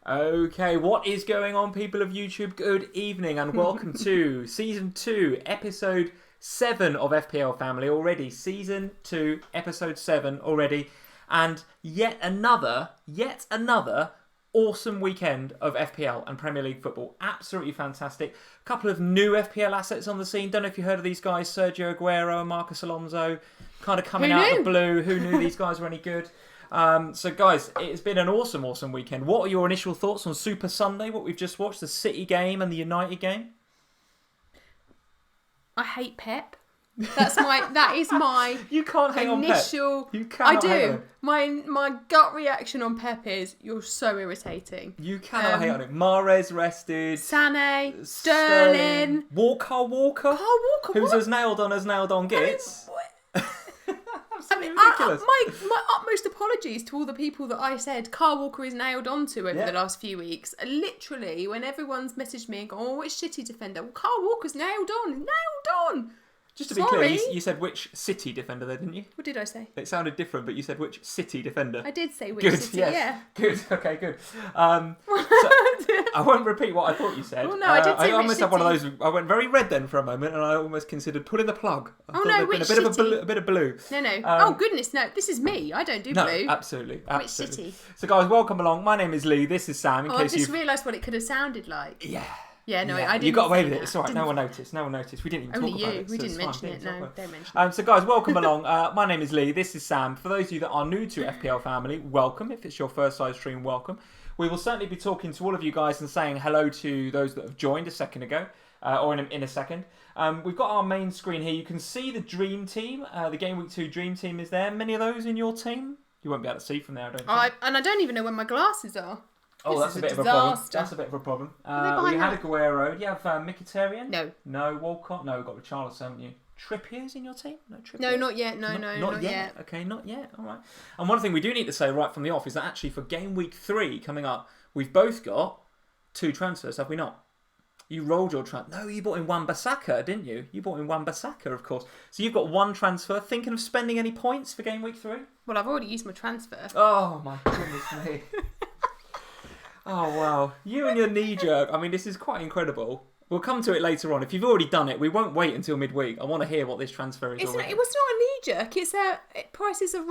Okay, what is going on, people of YouTube? Good evening and welcome to Season 2, Episode 7 of FPL Family already. Season 2, Episode 7 already. And yet another awesome weekend of FPL and Premier League football. Absolutely fantastic. A couple of new FPL assets on the scene. Don't know if you heard of these guys, Sergio Agüero and Marcus Alonso. Kind of coming out of the blue. Who knew these guys were any good? So guys, it's been an awesome weekend. What are your initial thoughts on Super Sunday, what we've just watched, the City game and the United game? I hate Pep. That is my You can't hate initial on Pep. You cannot hate on him. My gut reaction on Pep is you're so irritating. You cannot hate on him. Mahrez rested. Sané, Sterling. Walker. Who's as nailed on gets. Ridiculous. My utmost apologies to all the people that I said Kyle Walker is nailed onto over the last few weeks. Literally, when everyone's messaged me and gone, "Oh, which City defender?" Well, Kyle Walker's nailed on. Just to be clear, you said which City defender there, didn't you? What did I say? It sounded different, but you said which City defender. I did say which good, City, yes. yeah. Good, okay, good. So I won't repeat what I thought you said. Well, no, I did say I almost which had one of City. those, I went very red then for a moment, and I almost considered pulling the plug. Which City? A bit of blue. No. Oh, goodness, no. This is me. I don't do blue. No, absolutely. Which City? So guys, welcome along. My name is Lee. This is Sam. I just realised what it could have sounded like. Yeah, I didn't. You got away with it. That. It's all right. No one noticed. We didn't even Only talk you. about it. We So didn't mention it. No, don't mention it. So guys, welcome along. My name is Lee. This is Sam. For those of you that are new to FPL Family, welcome. If it's your first live stream, welcome. We will certainly be talking to all of you guys and saying hello to those that have joined a second ago, or in a second. We've got our main screen here. You can see the Dream Team. The Gameweek 2 Dream Team is there. Many of those in your team? You won't be able to see from there, I don't think. And I don't even know where my glasses are. Oh, that's a bit of a problem. That's a bit of a problem. We had Aguero. Do you have Mkhitaryan? No. Walcott? No, we've got Richarlison, haven't you? Trippier's in your team? No, Trippier? No, not yet. Not yet. Okay, not yet. All right. And one thing we do need to say right from the off is that actually for Game Week 3 coming up, we've both got 2 transfers, have we not? You rolled your transfer. No, you bought in Wan-Bissaka, didn't you? You bought in Wan-Bissaka, of course. So you've got 1 transfer. Thinking of spending any points for Game Week 3? Well, I've already used my transfer. Oh, my goodness me. Oh, wow. You and your knee-jerk. I mean, this is quite incredible. We'll come to it later on. If you've already done it, we won't wait until midweek. I want to hear what this transfer is already. It was not a knee-jerk. It's prices are...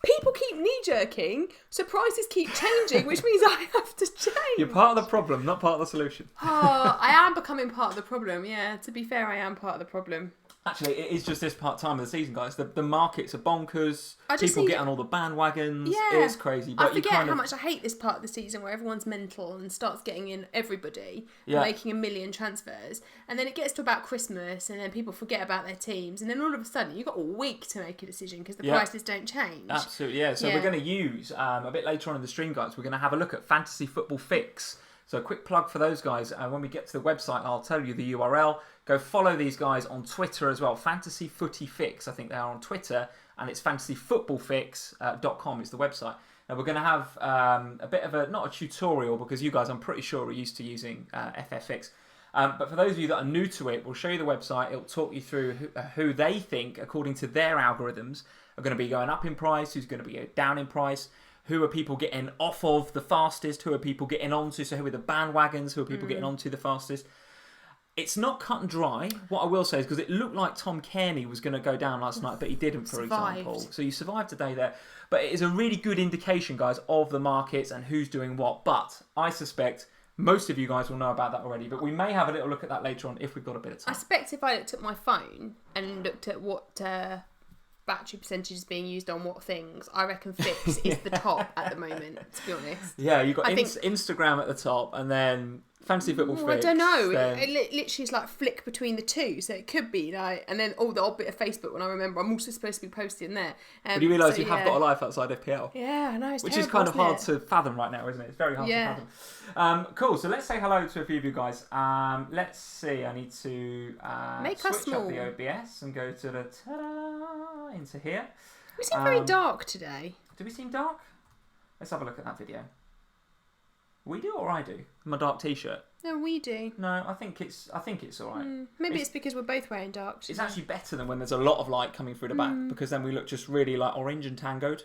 People keep knee-jerking, so prices keep changing, which means I have to change. You're part of the problem, not part of the solution. Oh, I am becoming part of the problem. Yeah, to be fair, I am part of the problem. Actually, it is just this time of the season, guys. The markets are bonkers. People get on all the bandwagons. Yeah. It's crazy. But I forget how much I hate this part of the season where everyone's mental and starts getting in everybody and making a million transfers. And then it gets to about Christmas and then people forget about their teams. And then all of a sudden, you've got a week to make a decision because the prices don't change. Absolutely, yeah. So we're going to use, a bit later on in the stream, guys, we're going to have a look at Fantasy Football Fix. So a quick plug for those guys. When we get to the website, I'll tell you the URL. Go follow these guys on Twitter as well. Fantasy Footy Fix, I think they are on Twitter. And it's fantasyfootballfix.com is the website. Now we're going to have a bit of not a tutorial because you guys, I'm pretty sure, are used to using FFX. But for those of you that are new to it, we'll show you the website. It'll talk you through who they think, according to their algorithms, are going to be going up in price, who's going to be down in price. Who are people getting off of the fastest? Who are people getting onto? So who are the bandwagons? Who are people getting onto the fastest? It's not cut and dry. What I will say is because it looked like Tom Kenedy was going to go down last night, but he didn't, for example. So you survived today there. But it is a really good indication, guys, of the markets and who's doing what. But I suspect most of you guys will know about that already. But we may have a little look at that later on if we've got a bit of time. I suspect if I looked at my phone and looked at what... battery percentage is being used on what things, I reckon Fix is the top at the moment, to be honest. Yeah, you've got Instagram at the top and then Fantasy Football Fix. I don't know. Then... It literally is like flick between the two, so it could be like, and then the odd bit of Facebook when I remember I'm also supposed to be posting there. But you realise you have got a life outside FPL. Yeah, I know. It's which terrible, is kind of hard it? to fathom right now, isn't it? It's very hard to fathom. Cool, so let's say hello to a few of you guys. Let's see, I need to switch up the OBS and go to the into here. We seem very dark today. Do we seem dark? Let's have a look at that video. We do or I do? My dark t-shirt. No, we do. No, I think it's all right. Maybe it's because we're both wearing dark. It's actually better than when there's a lot of light coming through the back because then we look just really like orange and tangoed.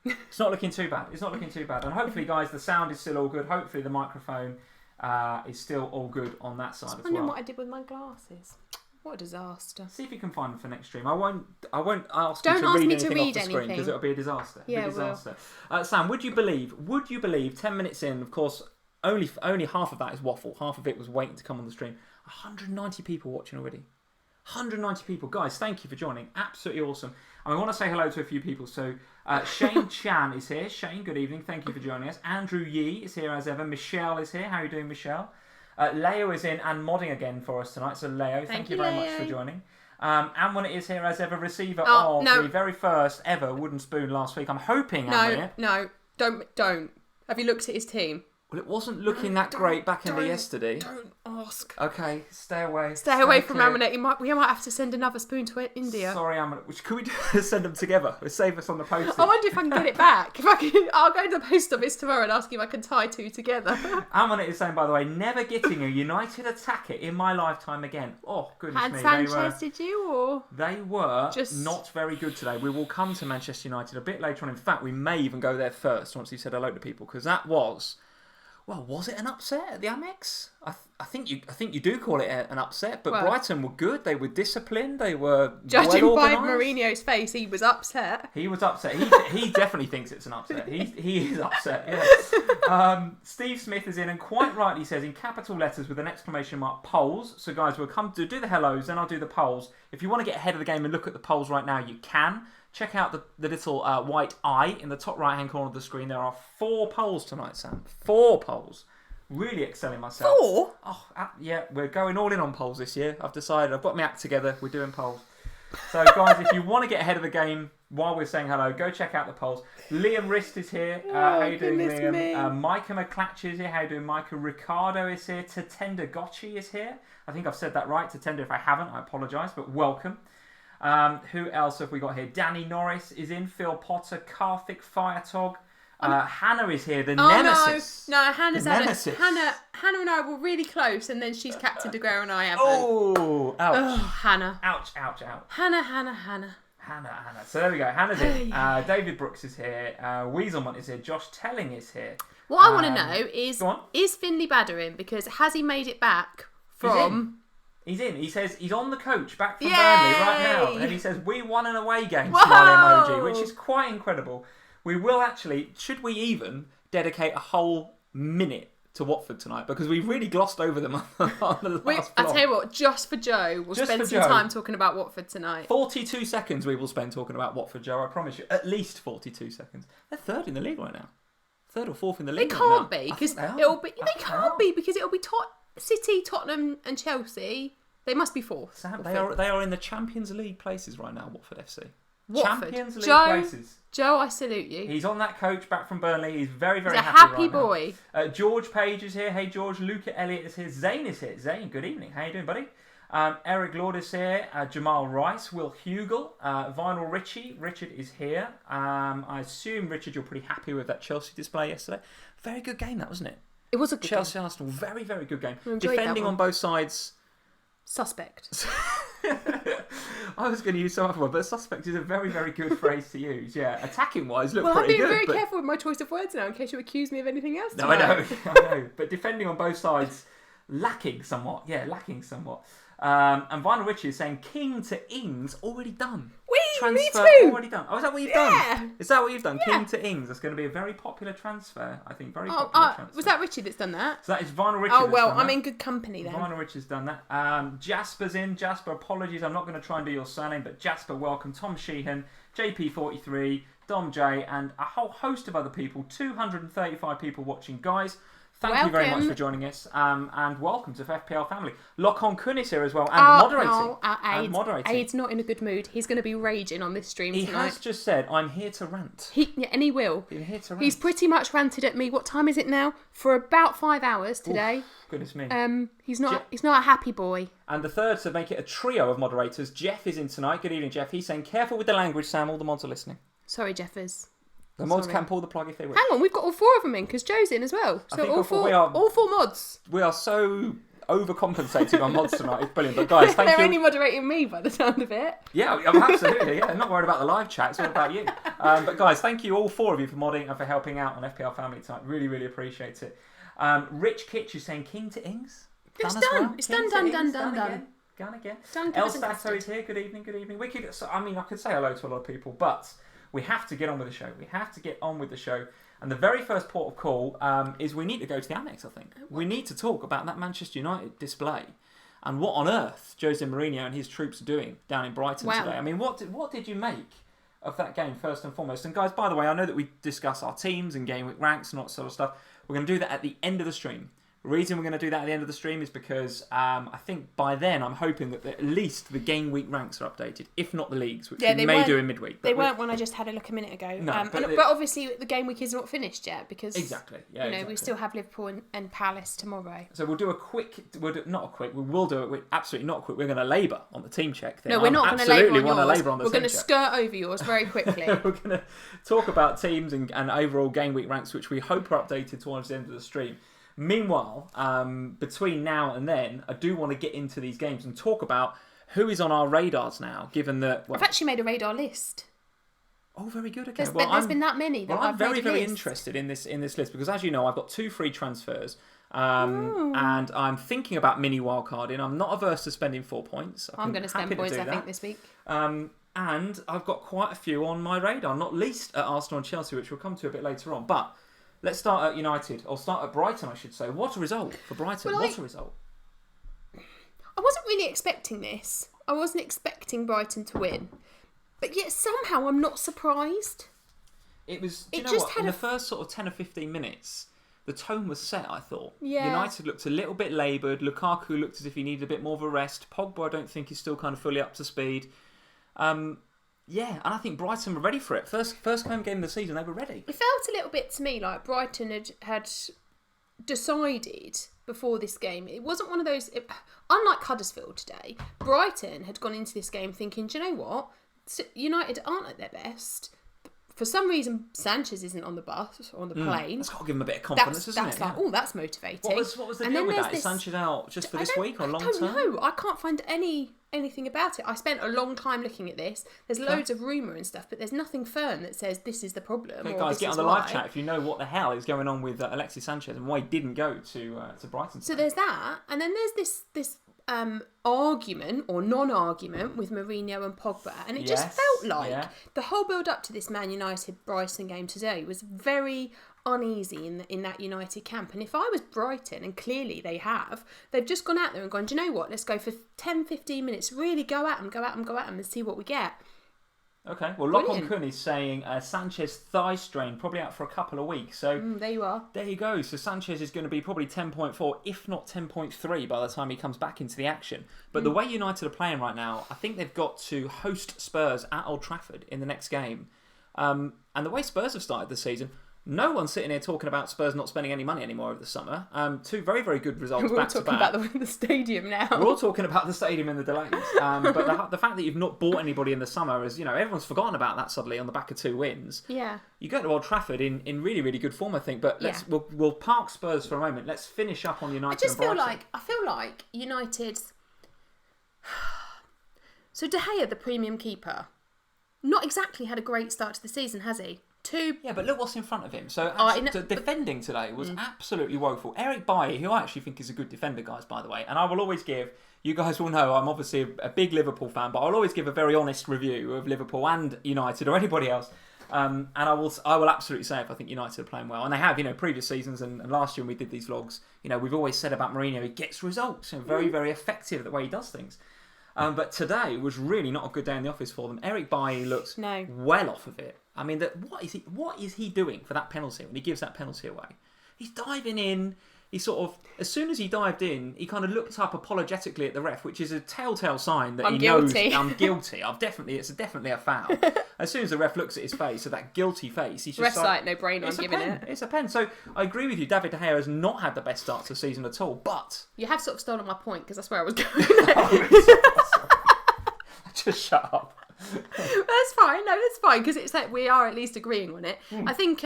It's not looking too bad. It's not looking too bad. And hopefully, guys, the sound is still all good. Hopefully, the microphone is still all good on that side as well. I wondering what I did with my glasses. What a disaster. See if you can find them for next stream. I won't ask Don't you to ask read me anything to read off the screen anything. because it'll be a disaster. Yeah, disaster. Sam, would you believe 10 minutes in, of course, only half of that is waffle. Half of it was waiting to come on the stream. 190 people watching already. 190 people. Guys, thank you for joining. Absolutely awesome. And I want to say hello to a few people. So Shane Chan is here. Shane, good evening. Thank you for joining us. Andrew Yee is here as ever. Michelle is here. How are you doing, Michelle? Leo is in and modding again for us tonight. So Leo, thank you very much for joining. Amwon is here as ever, receiver of the very first ever wooden spoon last week. I'm hoping No, don't. Have you looked at his team? Well, it wasn't looking that great back in the yesterday. Don't ask. Okay, stay away. Stay away from Ammonette. We might have to send another spoon to India. Sorry, Ammonette. Could we send them together? Save us on the postage. I wonder if I can get it back. I'll go to the post office tomorrow and ask if I can tie two together. Ammonette is saying, by the way, never getting a United attacker in my lifetime again. Oh, goodness me. Sanchez, did you? Or they were not very good today. We will come to Manchester United a bit later on. In fact, we may even go there first once you said hello to people, because that was... Well, was it an upset at the Amex? I think you do call it an upset, but Brighton were good. They were disciplined. They were judging by Mourinho's face. He was upset. He was upset. He definitely thinks it's an upset. He is upset. Yeah. Steve Smith is in and quite rightly says in capital letters with an exclamation mark polls. So guys, we'll come to do the hellos, then I'll do the polls. If you want to get ahead of the game and look at the polls right now, you can. Check out the little white eye in the top right-hand corner of the screen. There are 4 polls tonight, Sam. 4 polls. Really excelling myself. 4? Oh, yeah, we're going all in on polls this year. I've decided. I've got my act together. We're doing polls. So, guys, if you want to get ahead of the game while we're saying hello, go check out the polls. Liam Rist is here. How you doing, Liam? Micah McClatchy is here. How you doing, Micah? Ricardo is here. Tatenda Gotchi is here. I think I've said that right. Tatenda, if I haven't, I apologise, but welcome. Who else have we got here? Danny Norris is in. Phil Potter, Karthik Firetog. Hannah is here. The nemesis. No, Hannah's had it. Hannah and I were really close, and then she's captained Agüero and I haven't. Oh, ouch. Oh, Hannah. Ouch. Hannah. So there we go. Hannah's in. David Brooks is here. Weaselmont is here. Josh Telling is here. What I want to know is Finley Badder in? Because has he made it back from... He's in. He says he's on the coach back from Burnley right now. And he says, we won an away game, smiley emoji, which is quite incredible. We will actually, should we even dedicate a whole minute to Watford tonight? Because we really glossed over them on the last I'll tell you what, just for Joe, we'll spend some time talking about Watford tonight. 42 seconds we will spend talking about Watford, Joe. I promise you. At least 42 seconds. They're 3rd in the league right now. 3rd or 4th in the league They right can't be, because it'll be City, Tottenham and Chelsea. They must be 4th. Sam, they are in the Champions League places right now, Watford FC. Watford. Champions League places. Joe, I salute you. He's on that coach back from Burnley. He's very, very He's a happy happy boy. George Page is here. Hey, George. Luca Elliott is here. Zane is here. Zane, good evening. How you doing, buddy? Eric Lord is here. Jamal Rice. Will Hugel. Vinyl Richie. Richard is here. I assume, Richard, you're pretty happy with that Chelsea display yesterday. Very good game, that, wasn't it? It was a good Chelsea game. Arsenal. Very, very good game. Defending on both sides. Suspect. I was going to use some other one, but suspect is a very, very good phrase to use. Yeah, attacking wise, look pretty good. I'm being very careful with my choice of words now, in case you accuse me of anything else. No, I know. But defending on both sides, lacking somewhat. Yeah, lacking somewhat. And Vinyl Richie is saying King to Ings already done. Me too. Already done. Oh, is that what you've done? Is that what you've done? Yeah. King to Ings. That's going to be a very popular transfer, I think. Very popular transfer. Was that Richie that's done that? So that is Vinyl Richie. Oh, well, I'm in good company then. Vinyl Richie's done that. Jasper's in. Jasper, apologies. I'm not going to try and do your surname, but Jasper, welcome. Tom Sheehan, JP43, Dom J, and a whole host of other people. 235 people watching. Guys, thank you very much for joining us, and welcome to FPL Family. Lock-on Kun is here as well, and moderating. Aid's not in a good mood. He's going to be raging on this stream tonight. He has just said, I'm here to rant. And he will. He's here to rant. He's pretty much ranted at me. What time is it now? For about 5 hours today. Oof, goodness me. He's not a happy boy. And the third, to make it a trio of moderators, Jeff is in tonight. Good evening, Jeff. He's saying, careful with the language, Sam. All the mods are listening. Sorry, Jeffers. The mods can pull the plug if they wish. Hang on, we've got all 4 of them in, because Joe's in as well. So all four mods. We are so overcompensating on mods tonight. It's brilliant. But guys, thank you. They're only moderating me by the sound of it. Yeah, absolutely. Yeah, not worried about the live chat. It's all about you. But guys, thank you all 4 of you for modding and for helping out on FPL Family tonight. Really, really appreciate it. Rich Kitch is saying King to Ings. It's done. Well. It's done. Gone again. El Stato is here. Good evening. I could say hello to a lot of people, but we have to get on with the show. And the very first port of call is we need to go to the Amex, I think. We need to talk about that Manchester United display and what on earth Jose Mourinho and his troops are doing down in Brighton today. I mean, what did you make of that game, first and foremost? And guys, by the way, I know that we discuss our teams and Gameweek ranks and all that sort of stuff. We're going to do that at the end of the stream. The reason we're going to do that at the end of the stream is because I think by then I'm hoping that at least the game week ranks are updated, if not the leagues, which we may do in midweek. They weren't when I just had a look a minute ago. No, but obviously the game week is not finished yet because exactly, we still have Liverpool and Palace tomorrow. So we'll do a quick. We'll do it. Absolutely not quick. We're going to labour on the team check. No, we're not going to labour on yours. We're going to skirt over yours very quickly. We're going to talk about teams and overall game week ranks, which we hope are updated towards the end of the stream. Meanwhile, between now and then, I do want to get into these games and talk about who is on our radars now, given that... I've actually made a radar list. Oh, very good. Okay. There's been that many that I've I'm very interested in this list because, as you know, I've got 2 free transfers and I'm thinking about mini-wildcarding. I'm not averse to spending 4 points. I'm going to spend points, I think, this week. And I've got quite a few on my radar, not least at Arsenal and Chelsea, which we'll come to a bit later on. But... let's start at United, or start at Brighton, I should say. What a result for Brighton. What a result. I wasn't really expecting this. I wasn't expecting Brighton to win. But yet somehow I'm not surprised. In the first sort of 10 or 15 minutes, the tone was set, I thought. Yeah. United looked a little bit laboured. Lukaku looked as if he needed a bit more of a rest. Pogba, I don't think, is still kind of fully up to speed. Yeah, and I think Brighton were ready for it. First home game of the season, they were ready. It felt a little bit to me like Brighton had decided before this game. It wasn't one of those... unlike Huddersfield today, Brighton had gone into this game thinking, do you know what? United aren't at their best. For some reason, Sanchez isn't on the bus or on the plane. That's got to give him a bit of confidence, isn't it? That's motivating. What was the deal with that? Is Sanchez out just for this week or long term? I don't know. I can't find anything about it. I spent a long time looking at this. There's loads of rumour and stuff, but there's nothing firm that says this is the problem. Okay, guys, get on the live chat if you know what the hell is going on with Alexis Sanchez and why he didn't go to Brighton. So there's that, and then there's this argument or non-argument with Mourinho and Pogba, and it just felt like the whole build-up to this Man United-Brighton game today was very uneasy in that United camp. And if I was Brighton, and clearly they've just gone out there and gone, do you know what, let's go for 10-15 minutes, really go at them and see what we get. Okay, well, Lock on Kun is saying Sanchez thigh strain, probably out for a couple of weeks. So there you are. There you go. So Sanchez is going to be probably 10.4, if not 10.3 by the time he comes back into the action. But the way United are playing right now, I think they've got to host Spurs at Old Trafford in the next game. And the way Spurs have started the season, no one's sitting here talking about Spurs not spending any money anymore over the summer. 2 very, very good results back to back. We're all talking about the stadium now. We're all talking about the stadium and the delays. But the fact that you've not bought anybody in the summer is, everyone's forgotten about that suddenly on the back of 2 wins. Yeah. You go to Old Trafford in really, really good form, I think. But we'll park Spurs for a moment. Let's finish up on United. I feel like United's... So De Gea, the premium keeper, not exactly had a great start to the season, has he? 2. Yeah, but look what's in front of him. So defending today was absolutely woeful. Eric Bailly, who I actually think is a good defender, guys, by the way, and I will always give, you guys will know I'm obviously a big Liverpool fan, but I'll always give a very honest review of Liverpool and United or anybody else. And I will absolutely say if I think United are playing well. And they have, previous seasons and last year when we did these vlogs, we've always said about Mourinho, he gets results. Very, very effective the way he does things. But today was really not a good day in the office for them. Eric Bailly looks well off of it. I mean, what is he doing for that penalty when he gives that penalty away? He's diving in. He sort of, as soon as he dived in, he kind of looked up apologetically at the ref, which is a telltale sign that knows I'm guilty. It's definitely a foul. As soon as the ref looks at his face, so that guilty face, he's just like, no brainer, I'm giving it. It's a pen. So I agree with you. David De Gea has not had the best start to the season at all, but... You have sort of stolen my point, because that's where I was going. Just shut up. That's fine. No, that's fine because it's like we are at least agreeing on it. I think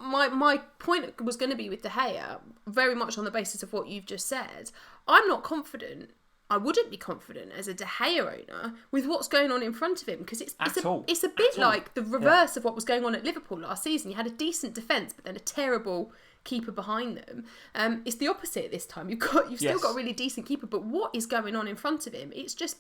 my point was going to be with De Gea, very much on the basis of what you've just said. I'm not confident. I wouldn't be confident as a De Gea owner with what's going on in front of him, because it's a bit like the reverse of what was going on at Liverpool last season. You had a decent defence, but then a terrible keeper behind them. It's the opposite this time. You've still got a really decent keeper, but what is going on in front of him? It's just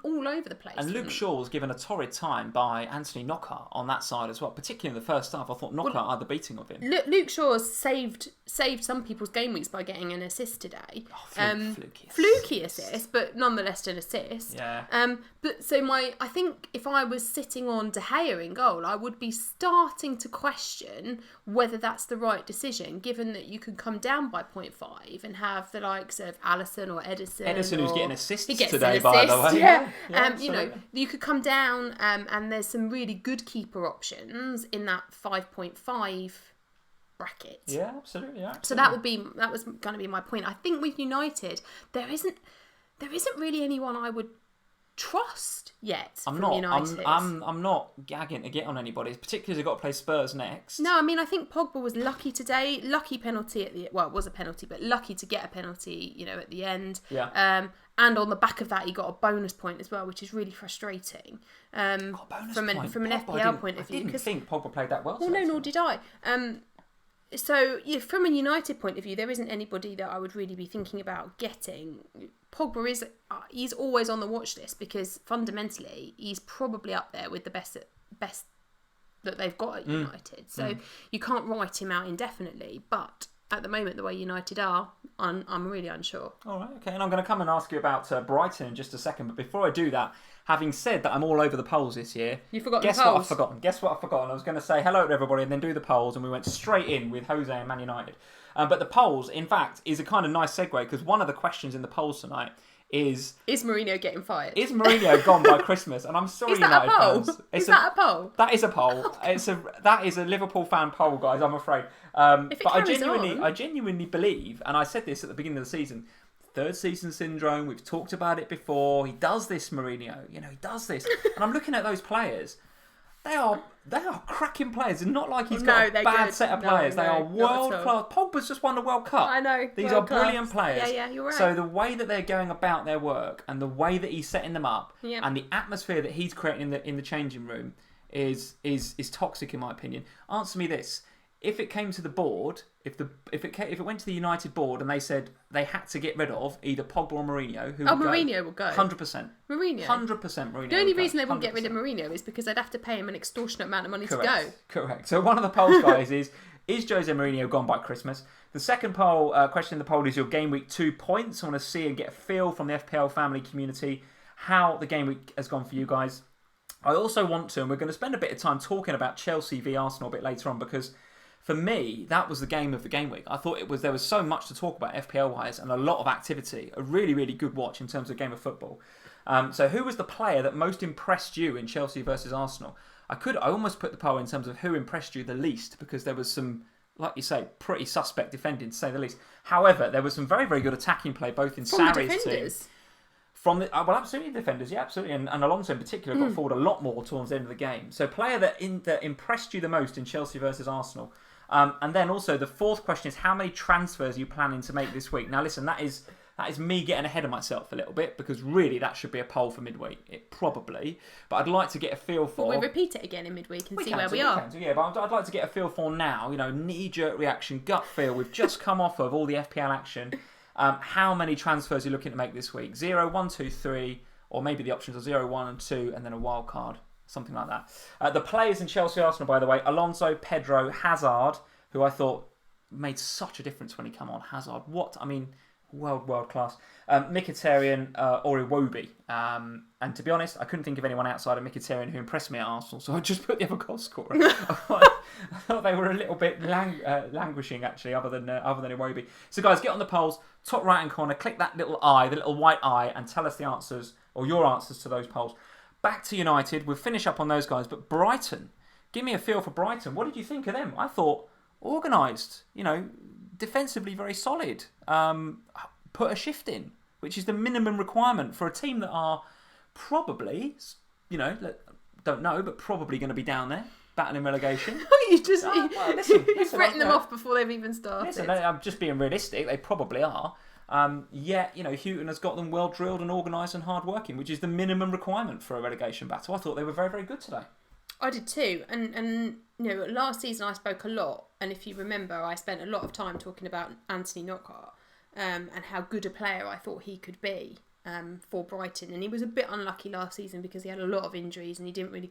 all over the place. And Luke Shaw was given a torrid time by Anthony Knockaert on that side as well, particularly in the first half. I thought Knockaert had the beating of him. Luke Shaw's saved some people's game weeks by getting an assist today. Fluky assist, but nonetheless an assist. Yeah. But so I think if I was sitting on De Gea in goal, I would be starting to question whether that's the right decision, given that you could come down by 0.5 and have the likes of Alisson or Edison. Edison, who's getting assists today, by the way. Yeah, you could come down and there's some really good keeper options in that 5.5 bracket. Yeah, absolutely. So that was going to be my point. I think with United, there isn't really anyone I would trust yet. United. I'm not gagging to get on anybody, particularly as they've got to play Spurs next. No, I mean, I think Pogba was lucky today. Lucky penalty it was a penalty, but lucky to get a penalty, at the end. Yeah. And on the back of that, he got a bonus point as well, which is really frustrating. From an FPL point of view. I didn't think Pogba played that well. Well, no, nor did I. So, from a United point of view, there isn't anybody that I would really be thinking about getting. Pogba he's always on the watch list, because fundamentally he's probably up there with the best that they've got at United. So you can't write him out indefinitely, but at the moment, the way United are, I'm really unsure. All right, okay. And I'm going to come and ask you about Brighton in just a second. But before I do that, having said that I'm all over the polls this year... You forgot Guess the polls? what I've forgotten? Guess what I've forgotten? I was going to say hello to everybody and then do the polls, and we went straight in with Jose and Man United. But the polls, in fact, is a kind of nice segue, because one of the questions in the polls tonight is Mourinho getting fired? Is Mourinho gone by Christmas? And I'm sorry, United fans. Is that a poll? That is a poll. That is a Liverpool fan poll, guys, I'm afraid. But I genuinely believe, and I said this at the beginning of the season, third season syndrome, we've talked about it before. He does this, Mourinho. He does this. And I'm looking at those players. They are cracking players. It's not like he's got a bad set of players. They are world class. Pogba's just won the World Cup. I know. These are brilliant players. Yeah, you're right. So the way that they're going about their work, and the way that he's setting them up, and the atmosphere that he's creating in the changing room is toxic, in my opinion. Answer me this: if it came to the board, if it went to the United board and they said they had to get rid of either Pogba or Mourinho, Mourinho will go. 100%. Mourinho. 100% Mourinho. The only reason they wouldn't get rid of Mourinho is because they'd have to pay him an extortionate amount of money to go. Correct. So one of the polls, guys, is Jose Mourinho gone by Christmas? The second question in the poll is your Game Week 2 points. I want to see and get a feel from the FPL family community how the Game Week has gone for you guys. I also want to, and we're going to spend a bit of time talking about Chelsea v Arsenal a bit later on, because for me, that was the game of the game week. I thought there was so much to talk about FPL-wise, and a lot of activity. A really, really good watch in terms of game of football. So who was the player that most impressed you in Chelsea versus Arsenal? I almost put the poll in terms of who impressed you the least, because there was some, like you say, pretty suspect defending, to say the least. However, there was some very, very good attacking play, both in Sarri's team. Absolutely defenders, yeah, absolutely. And Alonso in particular got forward a lot more towards the end of the game. So player that impressed you the most in Chelsea versus Arsenal. And then also the fourth question is, how many transfers are you planning to make this week? Now listen, that is me getting ahead of myself a little bit, because really that should be a poll for midweek. It probably, but I'd like to get a feel for. Well, we repeat it again in midweek and see where we are. Yeah, but I'd like to get a feel for now. Knee-jerk reaction, gut feel. We've just come off of all the FPL action. How many transfers are you looking to make this week? 0, 1, 2, 3, or maybe the options are 0, 1, and 2, and then a wild card. Something like that. The players in Chelsea Arsenal, by the way, Alonso, Pedro, Hazard, who I thought made such a difference when he came on. Hazard, world class. Mkhitaryan or Iwobi. And to be honest, I couldn't think of anyone outside of Mkhitaryan who impressed me at Arsenal, so I just put the other goal scorer. I thought they were a little bit languishing, actually, other than Iwobi. So guys, get on the polls, top right hand corner, click that little eye, the little white eye, and tell us the answers, or your answers to those polls. Back to United, we'll finish up on those guys, but Brighton, give me a feel for Brighton. What did you think of them? I thought organised, defensively very solid. Put a shift in, which is the minimum requirement for a team that are probably, don't know, but probably going to be down there. battling relegation. You've listen, written them off before they've even started. Listen, I'm just being realistic. They probably are. Yet, Houghton has got them well drilled and organised and hard working, which is the minimum requirement for a relegation battle. I thought they were very, very good today. I did too, and last season I spoke a lot, and if you remember, I spent a lot of time talking about Anthony Knockaert and how good a player I thought he could be for Brighton, and he was a bit unlucky last season because he had a lot of injuries and he didn't really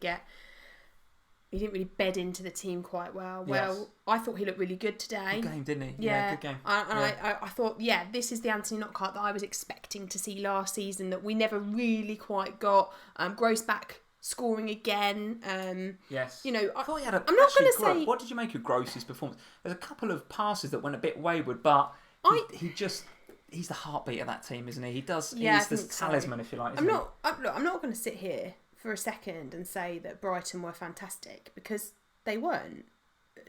bed into the team quite well. Yes. Well, I thought he looked really good today. Good game, didn't he? Yeah, good game. I thought, this is the Anthony Knockaert that I was expecting to see last season that we never really quite got. Gross back scoring again. Yes. I thought he had I'm not going to say... What did you make of Gross's performance? There's a couple of passes that went a bit wayward, but he's the heartbeat of that team, isn't he? He's the talisman, if you like. I'm not going to sit here for a second and say that Brighton were fantastic, because they weren't.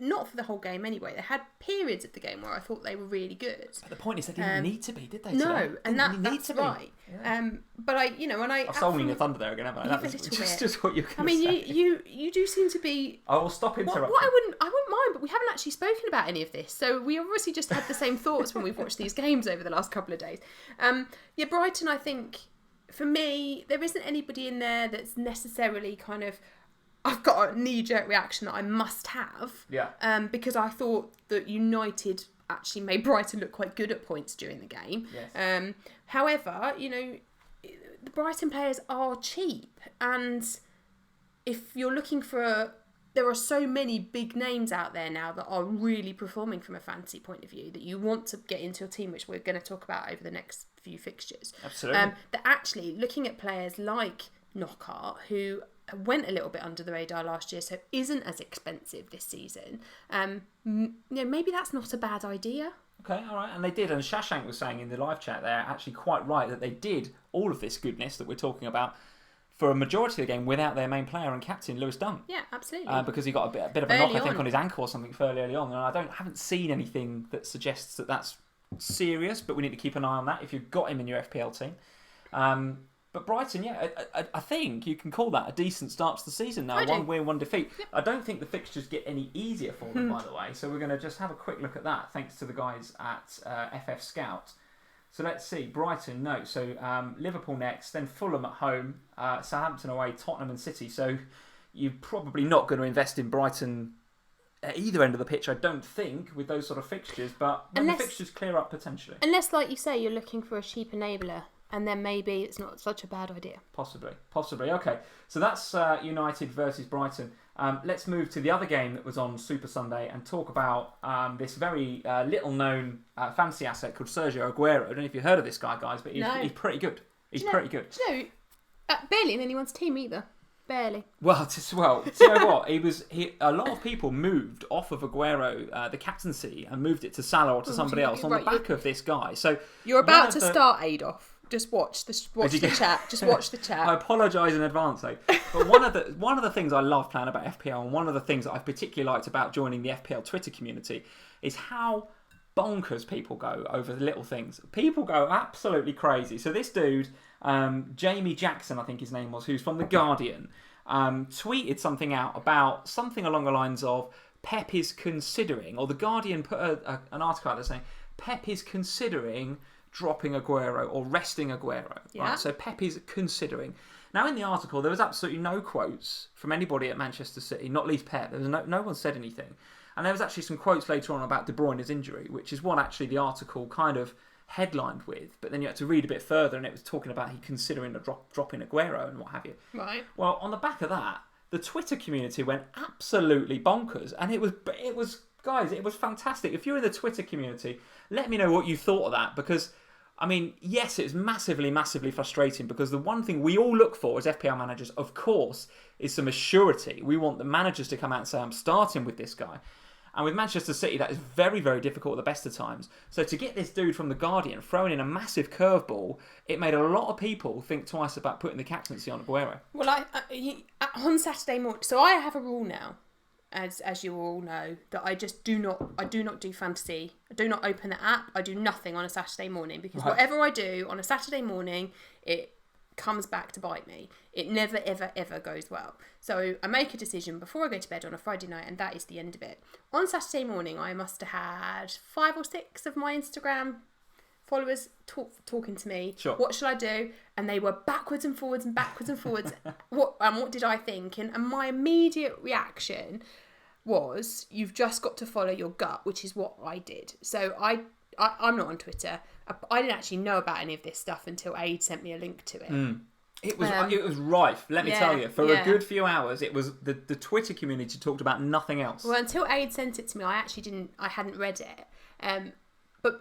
Not for the whole game anyway. They had periods of the game where I thought they were really good. But the point is they didn't need to be, did they? No, and that's right. Yeah. But I've stolen your thunder there again, haven't I? That was just what you were going to say. You do seem to be... I will stop interrupting. What I wouldn't mind, but we haven't actually spoken about any of this. So we obviously just had the same thoughts when we've watched these games over the last couple of days. Brighton, I think, for me, there isn't anybody in there that's necessarily kind of... I've got a knee-jerk reaction that I must have. Yeah. Because I thought that United actually made Brighton look quite good at points during the game. Yes. However, the Brighton players are cheap, and if you're looking for there are so many big names out there now that are really performing from a fantasy point of view that you want to get into your team, which we're going to talk about over the next few fixtures. Absolutely. That actually, looking at players like Knockaert, who went a little bit under the radar last year, so isn't as expensive this season. Maybe that's not a bad idea. Okay, all right, and they did. And Shashank was saying in the live chat there, actually quite right, that they did all of this goodness that we're talking about for a majority of the game without their main player and captain, Lewis Dunk. Yeah, absolutely. Because he got a bit of a knock, I think, on his ankle or something fairly early on, and I haven't seen anything that suggests that that's serious. But we need to keep an eye on that if you've got him in your FPL team. But Brighton, I think you can call that a decent start to the season now. 1 win, 1 defeat. Yep. I don't think the fixtures get any easier for them, by the way. So we're going to just have a quick look at that, thanks to the guys at FF Scout. So let's see. Brighton, no. So Liverpool next, then Fulham at home, Southampton away, Tottenham and City. So you're probably not going to invest in Brighton at either end of the pitch, I don't think, with those sort of fixtures. But when the fixtures clear up, potentially. Unless, like you say, you're looking for a cheap enabler. And then maybe it's not such a bad idea. Possibly. Okay, so that's United versus Brighton. Let's move to the other game that was on Super Sunday and talk about this very little-known fantasy asset called Sergio Agüero. I don't know if you've heard of this guy, guys, but he's pretty good. He's pretty good. Do you know, barely in anyone's team either. Barely. Well, do you know what? A lot of people moved off of Agüero, the captaincy, and moved it to Salah or to somebody else on the back of this guy. So you're about to start Adolf. Just watch the chat. Just watch the chat. I apologise in advance, though. But one of the things I love playing about FPL, and one of the things that I've particularly liked about joining the FPL Twitter community, is how bonkers people go over the little things. People go absolutely crazy. So this dude, Jamie Jackson, I think his name was, who's from The Guardian, tweeted something out about something along the lines of Pep is considering, or The Guardian put an article out there saying Pep is considering dropping Agüero or resting Agüero. Yeah. Right? So Pep is considering. Now in the article there was absolutely no quotes from anybody at Manchester City, not least Pep. There was no one said anything. And there was actually some quotes later on about De Bruyne's injury, which is what actually the article kind of headlined with. But then you had to read a bit further and it was talking about he considering dropping Agüero and what have you. Right. Well, on the back of that, the Twitter community went absolutely bonkers, and it was guys, it was fantastic. If you're in the Twitter community, let me know what you thought of that, because I mean, yes, it's massively, massively frustrating, because the one thing we all look for as FPL managers, of course, is some assurity. We want the managers to come out and say, I'm starting with this guy. And with Manchester City, that is very, very difficult at the best of times. So to get this dude from The Guardian throwing in a massive curveball, it made a lot of people think twice about putting the captaincy on Agüero. Well, on Saturday morning, so I have a rule now, as you all know, that I do not do fantasy. I do not open the app. I do nothing on a Saturday morning, because whatever I do on a Saturday morning, it comes back to bite me. It never, ever, ever goes well. So I make a decision before I go to bed on a Friday night, and that is the end of it. On Saturday morning, I must have had 5 or 6 of my Instagram followers talking to me. Sure. What should I do? And they were backwards and forwards and backwards and forwards. What did I think? And my immediate reaction was, you've just got to follow your gut, which is what I did. So I'm not on Twitter. I didn't actually know about any of this stuff until Aid sent me a link to it. It was rife, let me tell you. For a good few hours, it was the Twitter community talked about nothing else. Well, until Aid sent it to me, I hadn't read it. But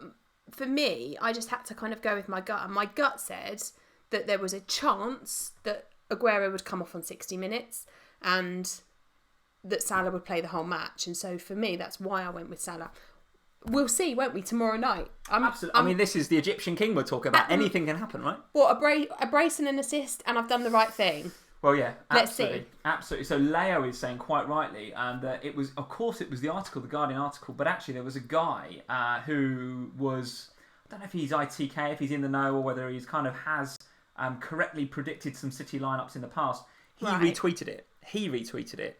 for me, I just had to kind of go with my gut. And my gut said that there was a chance that Aguero would come off on 60 minutes and that Salah would play the whole match. And so for me, that's why I went with Salah. We'll see, won't we, tomorrow night? Absolutely. I mean, this is the Egyptian king we're talking about. Anything can happen, right? What, a brace and an assist, and I've done the right thing. Well, yeah, absolutely. Let's see. Absolutely. So Leo is saying quite rightly that it was, of course, it was the article, the Guardian article, but actually there was a guy who was, I don't know if he's ITK, if he's in the know, or whether he's kind of has correctly predicted some City lineups in the past. He retweeted it.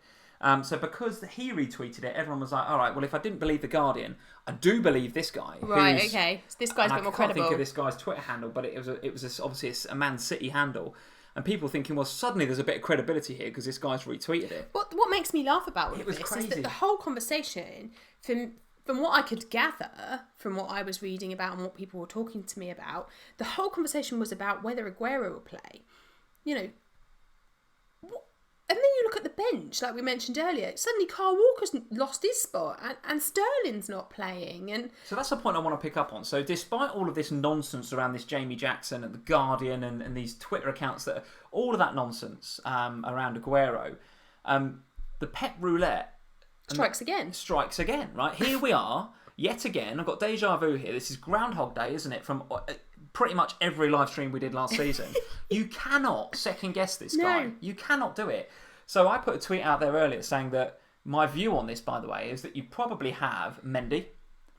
So because he retweeted it, everyone was like, all right, well, if I didn't believe the Guardian, I do believe this guy. Right, okay. So this guy's a bit more credible. I can't think of this guy's Twitter handle, but it was obviously a Man City handle. And people thinking, well, suddenly there's a bit of credibility here because this guy's retweeted it. What makes me laugh about all of this is that the whole conversation, from what I could gather, from what I was reading about and what people were talking to me about, the whole conversation was about whether Aguero will play. You know, and then you look at the bench, like we mentioned earlier, suddenly Kyle Walker's lost his spot and Sterling's not playing. And so that's the point I want to pick up on. So despite all of this nonsense around this Jamie Jackson and the Guardian and these Twitter accounts, that all of that nonsense around Agüero, the Pep roulette strikes again, right? Here we are, yet again. I've got deja vu here. This is Groundhog Day, isn't it? From pretty much every live stream we did last season. You cannot second guess this guy. No. You cannot do it. So I put a tweet out there earlier saying that my view on this, by the way, is that you probably have Mendy.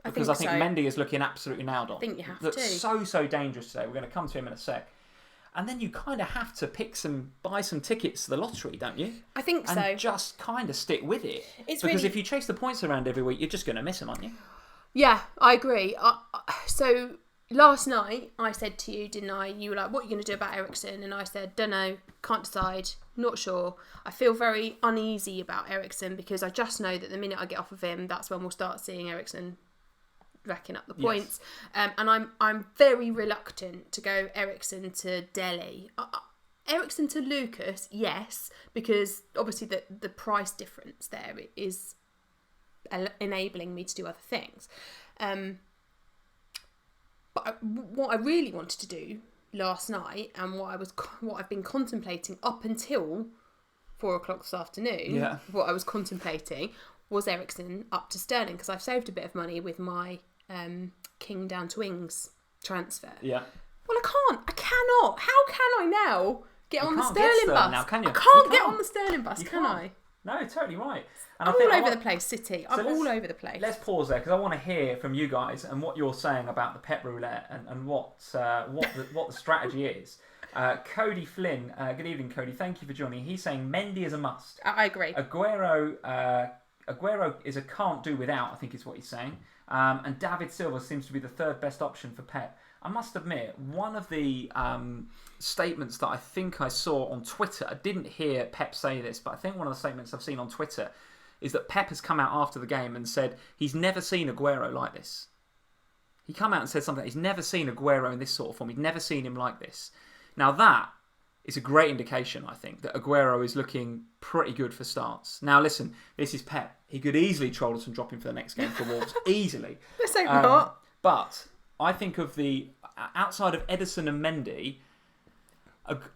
Because I think Mendy is looking absolutely nailed on. I think you have Looks so dangerous today. We're going to come to him in a sec. And then you kind of have to buy some tickets to the lottery, don't you? I think so. And just kind of stick with it. Because if you chase the points around every week, you're just going to miss them, aren't you? Yeah, I agree. So last night, I said to you, didn't I? You were like, what are you going to do about Eriksen? And I said, don't know, can't decide, not sure. I feel very uneasy about Eriksen because I just know that the minute I get off of him, that's when we'll start seeing Eriksen racking up the points. Yes. And I'm very reluctant to go Eriksen to Dele. Eriksen to Lucas, yes, because obviously the price difference there is enabling me to do other things. But what I really wanted to do last night, and what I've been contemplating up until 4:00 this afternoon, what I was contemplating was Eriksen up to Sterling, because I've saved a bit of money with my King down to Ings transfer. Yeah. Well, I cannot. How can I now get on the Sterling bus? Now, can you? I can't get on the Sterling bus, can I? No, totally right. And I'm all over the place, City. I'm all over the place. Let's pause there because I want to hear from you guys and what you're saying about the Pep roulette and what the strategy is. Cody Flynn, good evening, Cody. Thank you for joining. He's saying Mendy is a must. I agree. Agüero is a can't do without, I think is what he's saying. And David Silva seems to be the third best option for Pep. I must admit, one of the statements that I think I saw on Twitter, I didn't hear Pep say this, but I think one of the statements I've seen on Twitter is that Pep has come out after the game and said he's never seen Agüero like this. He come out and said something. He's never seen Agüero in this sort of form. He's never seen him like this. Now that is a great indication, I think, that Agüero is looking pretty good for starts. Now listen, this is Pep. He could easily troll us and drop him for the next game for Wolves. Easily. Let's hope not. But I think of the outside of Edison and Mendy,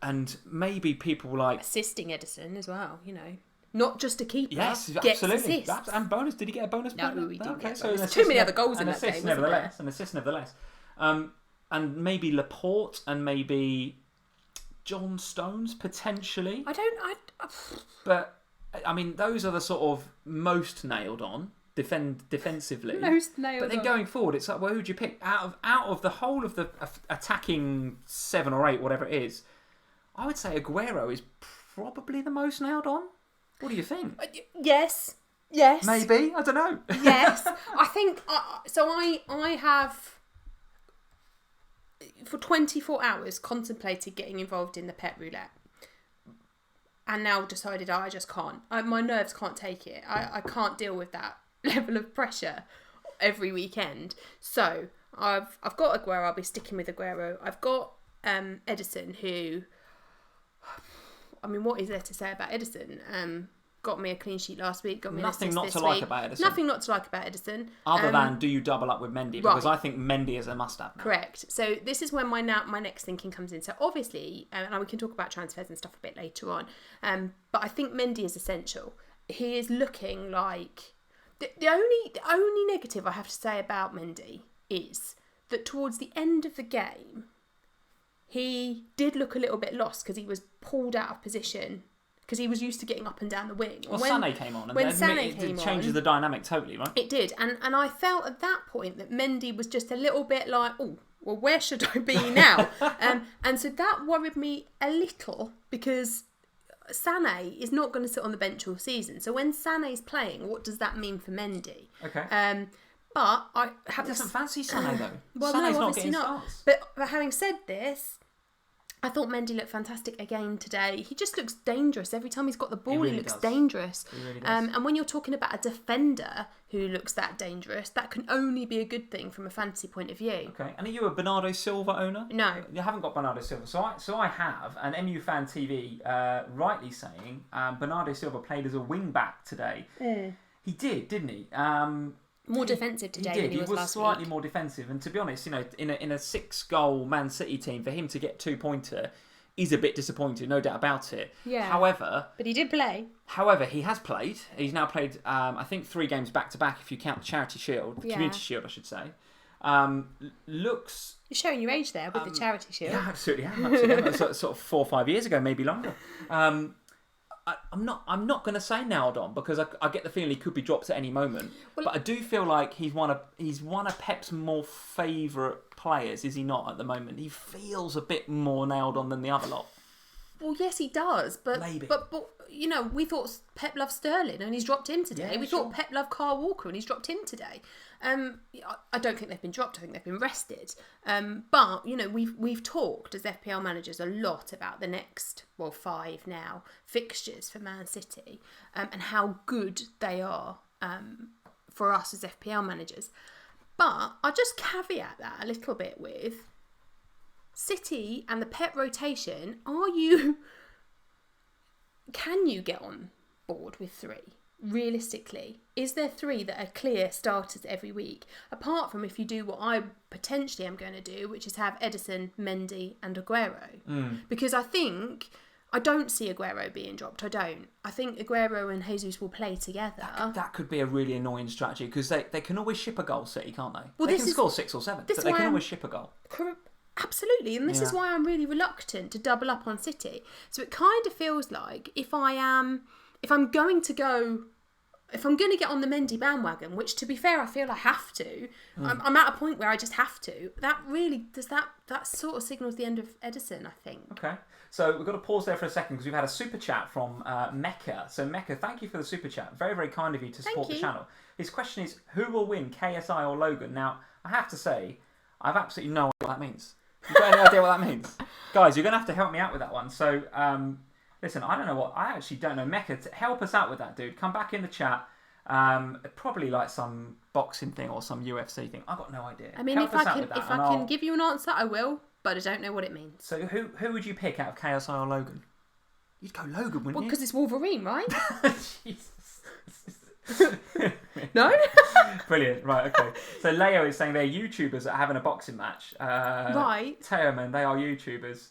and maybe people like assisting Edison as well. You know, not just a keeper. Yes, gets absolutely. Assists. And bonus? Did he get a bonus? No, he didn't. Okay, so there's too many other goals in that game. An assist, nevertheless. And maybe Laporte and maybe John Stones potentially. But I mean, those are the sort of most nailed on. Defensively. Most nailed But then going forward, it's like, well, who'd you pick? Out of the whole of the attacking 7 or 8, whatever it is, I would say Agüero is probably the most nailed on. What do you think? Yes. Maybe. I don't know. Yes. I think... so I have, for 24 hours, contemplated getting involved in the pet roulette. And now decided I just can't. My nerves can't take it. I can't deal with that level of pressure every weekend. So I've got Aguero. I'll be sticking with Aguero. I've got Edison, who, I mean, what is there to say about Edison? Got me a clean sheet last week. Got me nothing an not assist to this like week. about Edison. Nothing not to like about Edison. Other than, do you double up with Mendy? Because right. I think Mendy is a must-have now. Correct. So this is when my next thinking comes in. So obviously, and we can talk about transfers and stuff a bit later on. But I think Mendy is essential. He is looking like the only negative I have to say about Mendy is that towards the end of the game, he did look a little bit lost because he was pulled out of position. Because he was used to getting up and down the wing. Well, Sané came on. And it changes the dynamic totally, right? It did. And I felt at that point that Mendy was just a little bit like, oh, well, where should I be now? And so that worried me a little because Sané is not going to sit on the bench all season. So when Sané's playing, what does that mean for Mendy? Okay. But I have... He doesn't fancy Sané, though. Well, Sané's no, not obviously getting not. starts. But having said this... I thought Mendy looked fantastic again today. He just looks dangerous. Every time he's got the ball, he looks dangerous. He really does. And when you're talking about a defender who looks that dangerous, that can only be a good thing from a fantasy point of view. Okay. And are you a Bernardo Silva owner? No. You haven't got Bernardo Silva. So I have, and MU Fan TV rightly saying Bernardo Silva played as a wing-back today. He did, didn't he? More defensive today than he was last week. He was slightly more defensive. And to be honest, in a 6-goal Man City team, for him to get 2-pointer is a bit disappointing, no doubt about it. Yeah. However... But he did play. However, he has played. He's now played, I think, 3 games back-to-back if you count the Charity Shield. The Community Shield, I should say. Looks... You're showing your age there with the Charity Shield. Yeah, absolutely am. Sort of 4 or 5 years ago, maybe longer. I'm not going to say nailed on because I get the feeling he could be dropped at any moment. Well, but I do feel like he's one of Pep's more favourite players, is he not, at the moment? He feels a bit more nailed on than the other lot. Well, yes, he does, but maybe. But you know, we thought Pep loved Sterling and he's dropped him today. Yeah, we thought Pep loved Kyle Walker and he's dropped him today. I don't think they've been dropped. I think they've been rested. But you know, we've talked as FPL managers a lot about the next 5 now fixtures for Man City and how good they are for us as FPL managers. But I'll just caveat that a little bit with City and the Pep rotation. Can you get on board with 3? Realistically, is there 3 that are clear starters every week? Apart from if you do what I potentially am going to do, which is have Edison, Mendy and Agüero. Because I don't see Agüero being dropped. I think Agüero and Jesus will play together. That could be a really annoying strategy because they can always ship a goal, City, can't they? Well, they can score 6 or 7, but they can always ship a goal. Absolutely, and this is why I'm really reluctant to double up on City. So it kind of feels like if I'm going to get on the Mendy bandwagon, which to be fair, I feel I have to. I'm at a point where I just have to. That really does that sort of signals the end of Edison, I think. Okay, so we've got to pause there for a second because we've had a super chat from Mecca. So Mecca, thank you for the super chat. Very, very kind of you to support the channel. His question is, who will win, KSI or Logan? Now, I have to say, I've absolutely no idea what that means. You've got any idea what that means? Guys, you're going to have to help me out with that one. So, listen, I actually don't know. Mecca, help us out with that, dude. Come back in the chat. Probably like some boxing thing or some UFC thing. I've got no idea. I mean, if I can give you an answer, I will, but I don't know what it means. So who would you pick out of KSI or Logan? You'd go Logan, wouldn't you? Well, because it's Wolverine, right? Jesus. No? Brilliant. Right, okay. So Leo is saying they're YouTubers that are having a boxing match. Right. Teoman, they are YouTubers.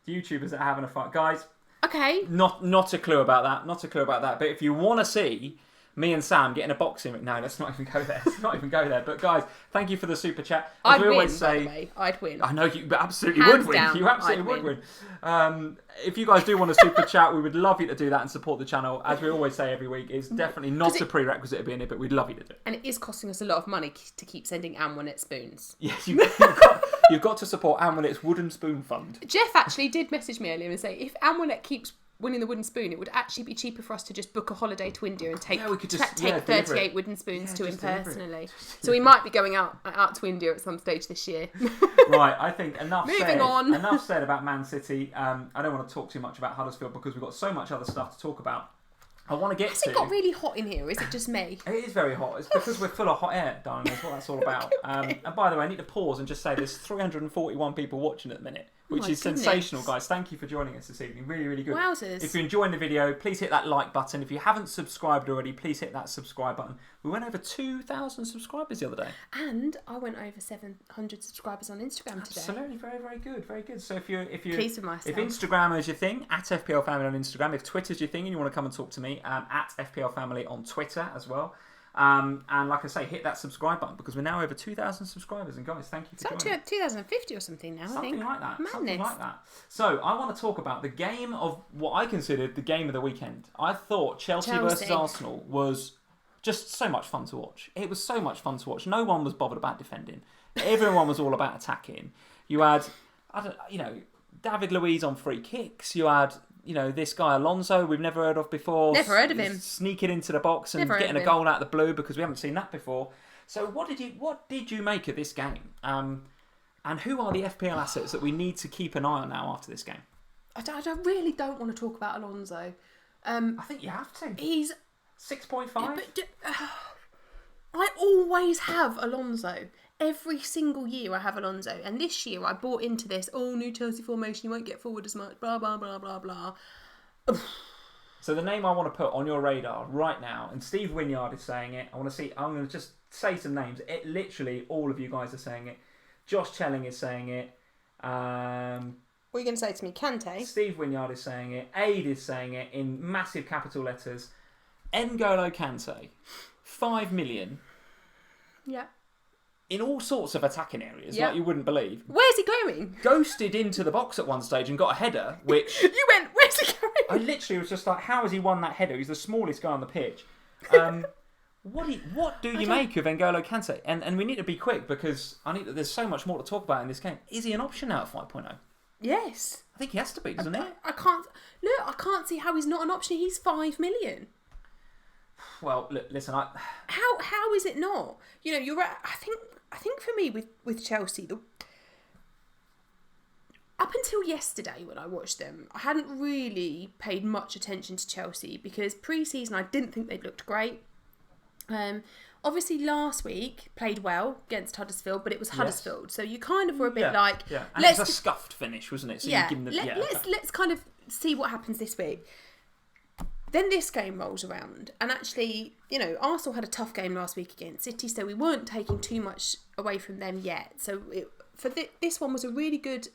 YouTubers that are having a fight. Guys, okay. Not a clue about that. Not a clue about that. But if you want to see me and Sam getting a boxing ring. No, let's not even go there. Let's not even go there. But guys, thank you for the super chat. I'd win, by the way. I'd win. I know you absolutely Hands would win. down, You absolutely would win. If you guys do want a super chat, we would love you to do that and support the channel. As we always say every week, it's definitely not a prerequisite of being it, but we'd love you to do it. And it is costing us a lot of money to keep sending Antoinette spoons. Yes, you've got to support Antoinette's Wooden Spoon Fund. Jeff actually did message me earlier and say, if Antoinette keeps winning the wooden spoon, it would actually be cheaper for us to just book a holiday to India and take 38 wooden spoons to him personally. So we might be going out to India at some stage this year. Right, I think enough said about Man City. I don't want to talk too much about Huddersfield because we've got so much other stuff to talk about. I want to get Has it got really hot in here, or is it just me? It is very hot. It's because we're full of hot air, darling. That's what that's all about. Okay. And by the way, I need to pause and just say there's 341 people watching at the minute, which is sensational, guys. Thank you for joining us this evening. Really, really good. Wowzers. If you're enjoying the video, please hit that like button. If you haven't subscribed already, please hit that subscribe button. We went over 2,000 subscribers the other day. And I went over 700 subscribers on Instagram today. Absolutely, very, very good, very good. So if you're pleased with myself. If Instagram is your thing, at FPLFamily on Instagram. If Twitter's your thing and you want to come and talk to me, at FPLFamily on Twitter as well. And like I say, hit that subscribe button because we're now over 2,000 subscribers. And guys, thank you for joining. It's 2,050 or something now, I think. Something like that. Madness. Something like that. So I want to talk about the game of what I considered the game of the weekend. I thought Chelsea versus Arsenal was just so much fun to watch. It was so much fun to watch. No one was bothered about defending. Everyone was all about attacking. You had, David Luiz on free kicks. You had, this guy Alonso we've never heard of before. Never heard of him. Sneaking into the box and getting a goal out of the blue because we haven't seen that before. So what did you make of this game? And who are the FPL assets that we need to keep an eye on now after this game? I really don't want to talk about Alonso. I think you have to. He's 6.5. I always have Alonso. Every single year I have Alonso. And this year I bought into this, new Chelsea formation, you won't get forward as much, blah, blah, blah, blah, blah. So the name I want to put on your radar right now, and Steve Wynyard is saying it, I'm going to just say some names. Literally all of you guys are saying it. Josh Chelling is saying it. What are you going to say to me? Kante? Steve Wynyard is saying it. Aid is saying it in massive capital letters. N'Golo Kante, 5 million. Yeah. In all sorts of attacking areas, like you wouldn't believe. Where's he going? Ghosted into the box at one stage and got a header, which... You went, where's he going? I literally was just like, how has he won that header? He's the smallest guy on the pitch. What do you make of N'Golo Kante? And we need to be quick because there's so much more to talk about in this game. Is he an option now at 5.0? Yes. I think he has to be, doesn't he? I can't see how he's not an option. He's 5 million. Well, look, listen, How is it not? You're right. I think for me with Chelsea, up until yesterday when I watched them, I hadn't really paid much attention to Chelsea because pre-season I didn't think they'd looked great. Obviously last week played well against Huddersfield, but it was Huddersfield, so you kind of were a bit like, and it was a scuffed finish, wasn't it? So let's kind of see what happens this week. Then this game rolls around, and actually, Arsenal had a tough game last week against City, so we weren't taking too much away from them yet. So this one was a really good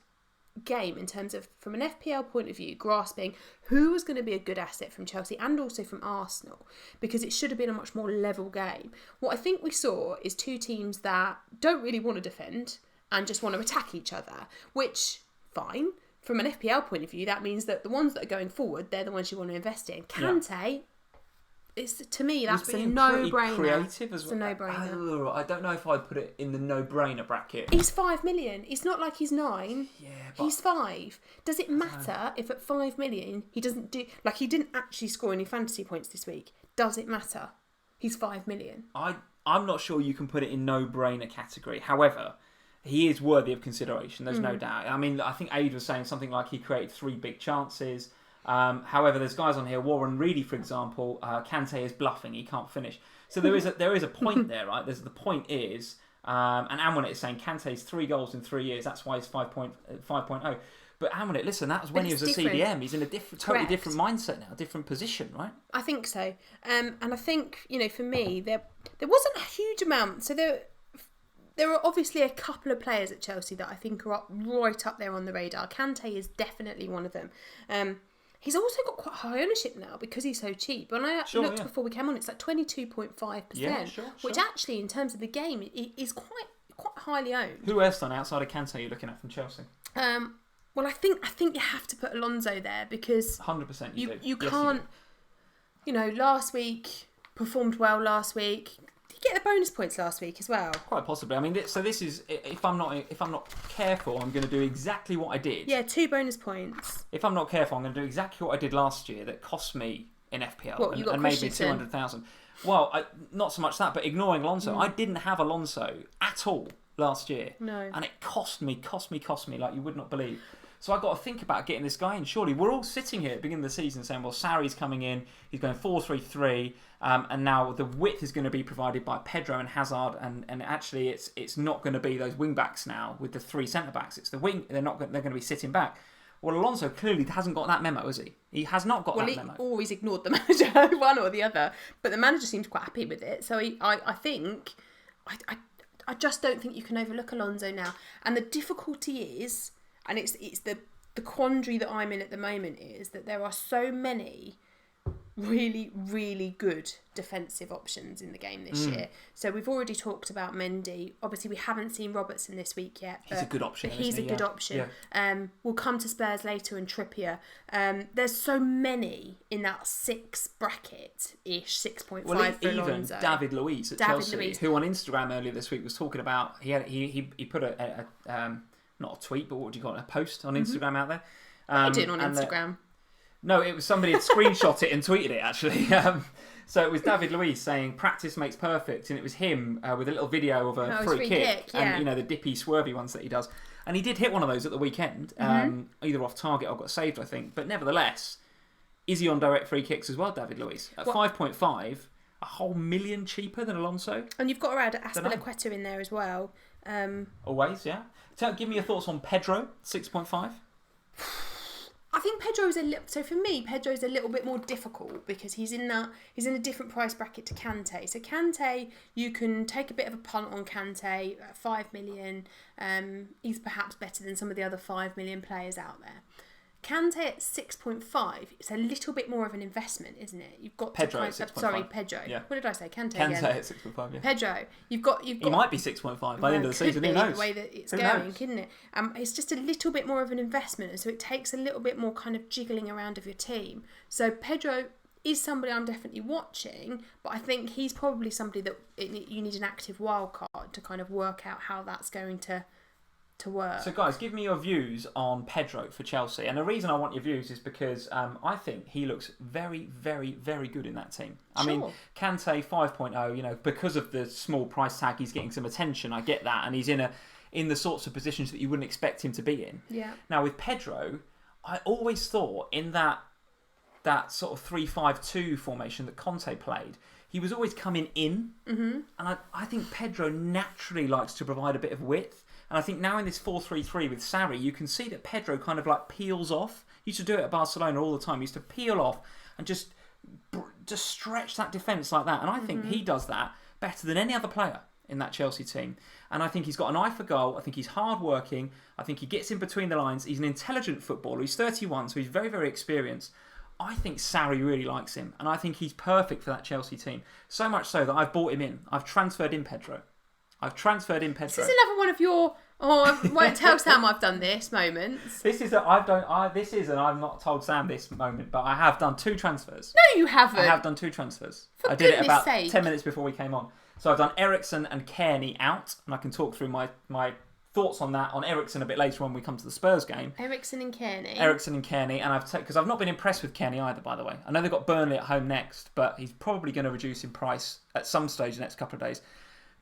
game in terms of, from an FPL point of view, grasping who was going to be a good asset from Chelsea and also from Arsenal, because it should have been a much more level game. What I think we saw is two teams that don't really want to defend and just want to attack each other, which, fine. From an FPL point of view, that means that the ones that are going forward, they're the ones you want to invest in. Kante, to me, that's a no-brainer. Creative as well. It's a no-brainer. I don't know if I'd put it in the no-brainer bracket. He's 5 million. It's not like he's 9. Yeah, he's 5. Does it matter if at 5 million he doesn't do... Like, he didn't actually score any fantasy points this week. Does it matter? He's 5 million. I'm not sure you can put it in no-brainer category. However... he is worthy of consideration, there's no doubt. I mean, I think Aid was saying something like he created 3 big chances. However, there's guys on here, Warren Reedy, for example, Kante is bluffing, he can't finish. So there is a point there, right? The point is, and Amunet is saying Kante's 3 goals in 3 years, that's why he's 5.0. But Amunet, listen, that was when he was a CDM. He's in a totally different mindset now, a different position, right? I think so. And I think, for me, there wasn't a huge amount. So there are obviously a couple of players at Chelsea that I think are right up there on the radar. Kante is definitely one of them. He's also got quite high ownership now because he's so cheap. When I looked before we came on, it's like 22.5%, which actually, in terms of the game, is quite highly owned. Who else then outside of Kante are you looking at from Chelsea? Well, I think you have to put Alonso there because 100% you can't. You know, last week performed well. Last week, did you get the bonus points last week as well? Quite possibly. I mean, this is if I'm not careful, I'm going to do exactly what I did. Yeah, 2 bonus points. If I'm not careful, I'm going to do exactly what I did last year that cost me in FPL and made me 200,000. Well, not so much that, but ignoring Alonso, I didn't have Alonso at all last year. No. And it cost me like you would not believe. So I got to think about getting this guy in. Surely we're all sitting here at the beginning of the season saying, well, Sarri's coming in, he's going 4-3-3, and now the width is going to be provided by Pedro and Hazard, and actually it's not going to be those wing backs now with the 3 centre backs. It's the wing. They're going to be sitting back. Well, Alonso clearly hasn't got that memo, has he? He has not got that memo. Well, he always ignored the manager, one or the other, but the manager seems quite happy with it. So I think I just don't think you can overlook Alonso now, and the difficulty is. And it's the quandary that I'm in at the moment is that there are so many really, really good defensive options in the game this year. So we've already talked about Mendy. Obviously, we haven't seen Robertson this week yet. He's a good option. He's a good option. Yeah. We'll come to Spurs later and Trippier. There's so many in that 6 bracket-ish, 6.5 well, for Alonso. Even David Luiz at Chelsea, who on Instagram earlier this week was talking about, he put a not a tweet, but what do you call it? A post on Instagram out there. What are you doing on Instagram? No, it was somebody had screenshot it and tweeted it actually. So it was David Luiz saying practice makes perfect, and it was him with a little video of a free kick and the dippy swervy ones that he does. And he did hit one of those at the weekend, either off target or got saved, I think. But nevertheless, is he on direct free kicks as well, David Luiz? At 5.5, a whole million cheaper than Alonso. And you've got to add Azpilicueta in there as well. Always, yeah. Give me your thoughts on Pedro, 6.5. I think Pedro's for me, Pedro's a little bit more difficult because he's in a different price bracket to Kante. So Kante, you can take a bit of a punt on Kante at 5 million. He's perhaps better than some of the other 5 million players out there. Kante at 6.5, it's a little bit more of an investment, isn't it? You've got Pedro at 6.5. Sorry, Pedro. Yeah. What did I say? Kante at 6.5, yeah. Pedro. You've got. He might be 6.5 by the end of the season. Who knows? The way that it's going, couldn't it? It's just a little bit more of an investment, and so it takes a little bit more kind of jiggling around of your team. So Pedro is somebody I'm definitely watching, but I think he's probably somebody that you need an active wild card to kind of work out how that's going to work. So guys, give me your views on Pedro for Chelsea. And the reason I want your views is because I think he looks very, very, very good in that team. I mean, Kante 5.0, because of the small price tag, he's getting some attention. I get that. And he's in the sorts of positions that you wouldn't expect him to be in. Yeah. Now with Pedro, I always thought in that sort of 3-5-2 formation that Conte played, he was always coming in. Mm-hmm. And I think Pedro naturally likes to provide a bit of width. And I think now in this 4-3-3 with Sarri, you can see that Pedro kind of like peels off. He used to do it at Barcelona all the time. He used to peel off and just stretch that defence like that. And I think he does that better than any other player in that Chelsea team. And I think he's got an eye for goal. I think he's hard-working. I think he gets in between the lines. He's an intelligent footballer. He's 31, so he's very, very experienced. I think Sarri really likes him. And I think he's perfect for that Chelsea team. So much so that I've bought him in. I've transferred in Pedro. This is another one of your I won't tell Sam I've done this moments. This is I've not told Sam this moment, but I have done 2 transfers. No, you haven't. I have done 2 transfers. For I did it about sake. 10 minutes before we came on. So I've done Eriksen and Kenedy out, and I can talk through my thoughts on that on Eriksen a bit later when we come to the Spurs game. Eriksen and Kenedy, and because I've not been impressed with Kenny either, by the way. I know they've got Burnley at home next, but he's probably going to reduce in price at some stage the next couple of days.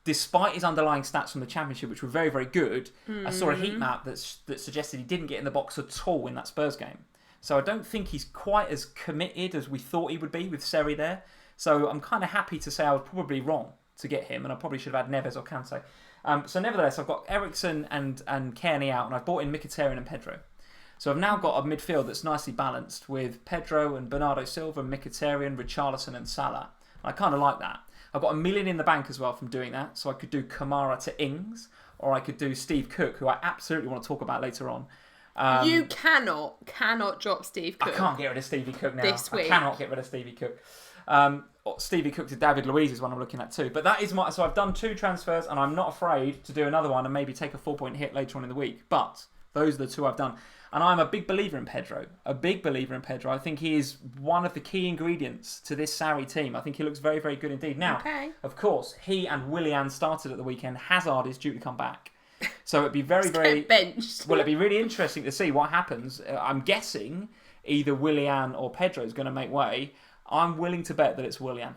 Despite his underlying stats from the Championship, which were very, very good, I saw a heat map that suggested he didn't get in the box at all in that Spurs game. So I don't think he's quite as committed as we thought he would be with Sarri there. So I'm kind of happy to say I was probably wrong to get him, and I probably should have had Neves or Kante. So nevertheless, I've got Eriksen and Kenedy out, and I've bought in Mkhitaryan and Pedro. So I've now got a midfield that's nicely balanced with Pedro and Bernardo Silva, Mkhitaryan, Richarlison and Salah. I kind of like that. I've got $1 million in the bank as well from doing that. So I could do Kamara to Ings, or I could do Steve Cook, who I absolutely want to talk about later on. You cannot drop Steve Cook. I can't get rid of Stevie Cook now. This week. I cannot get rid of Stevie Cook. Stevie Cook to David Luiz is one I'm looking at too. But that is so I've done 2 transfers, and I'm not afraid to do another one and maybe take a 4-point hit later on in the week. But those are the 2 I've done. And I'm a big believer in Pedro. I think he is one of the key ingredients to this Sarri team. I think he looks very, very good indeed. Now, of course, he and Willian started at the weekend. Hazard is due to come back. So it'd be very, very... benched. Well, it'd be really interesting to see what happens. I'm guessing either Willian or Pedro is going to make way. I'm willing to bet that it's Willian.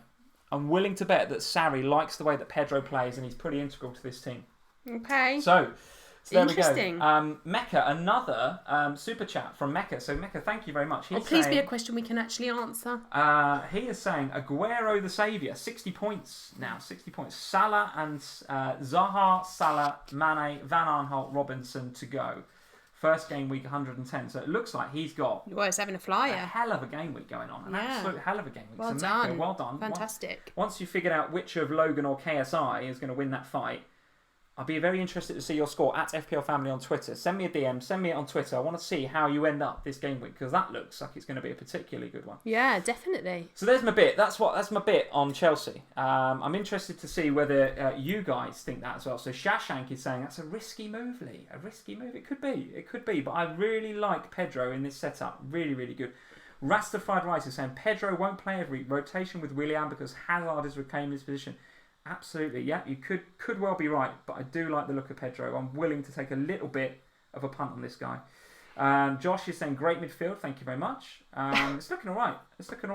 I'm willing to bet that Sarri likes the way that Pedro plays, and he's pretty integral to this team. Okay. So there Interesting. we go. Mecca, another super chat from Mecca. So Mecca, thank you very much. Please be a question we can actually answer. He is saying Agüero the saviour, 60 points now, 60 points. Salah and Zaha, Salah, Mane, Van Aanholt, Robinson to go. First game week 110. So it looks like he's got he's having a flyer. A hell of a game week going on. An absolute hell of a game week. Well so done. Mecca, well done. Fantastic. Once you figured out which of Logan or KSI is going to win that fight, I'll be very interested to see your score at FPLFamily on Twitter. Send me a DM, send me it on Twitter. I want to see how you end up this game week, because that looks like it's going to be a particularly good one. Yeah, definitely. So there's my bit. That's my bit on Chelsea. I'm interested to see whether you guys think that as well. So Shashank is saying that's a risky move, Lee. A risky move. It could be. But I really like Pedro in this setup. Really, really good. Rastified Rice is saying Pedro won't play every rotation with Willian because Hazard is reclaiming his position. Absolutely, yeah, you could well be right, but I do like the look of Pedro. I'm willing to take a little bit of a punt on this guy. Josh is saying great midfield, thank you very much. It's looking all right.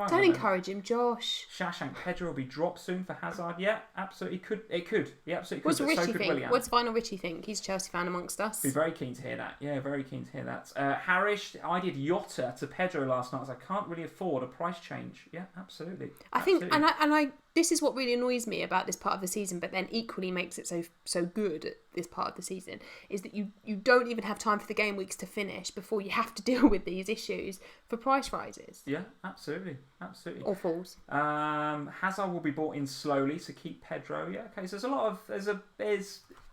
Don't encourage him, Josh. Shashank, Pedro will be dropped soon for Hazard. Yeah, absolutely it could. Yeah, absolutely could. What's Richie so think? Willian. What's final Richie think? He's a Chelsea fan amongst us. Be very keen to hear that. Yeah, very keen to hear that. Harish, I did Yotta to Pedro last night, as I can't really afford a price change. Yeah, absolutely. I think, and I this is what really annoys me about this part of the season, but then equally makes it so good at this part of the season, is that you don't even have time for the game weeks to finish before you have to deal with these issues for price rises. Yeah, absolutely. Or falls. Hazard will be bought in slowly to keep Pedro. Yeah, okay. So there's a lot of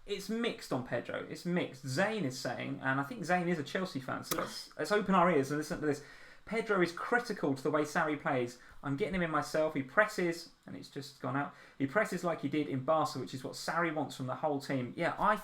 it's mixed on Pedro. It's mixed. Zane is saying, and I think Zane is a Chelsea fan. So let's open our ears and listen to this. Pedro is critical to the way Sarri plays. I'm getting him in myself. He presses, and it's just gone out. He presses like he did in Barca, which is what Sarri wants from the whole team. Yeah, I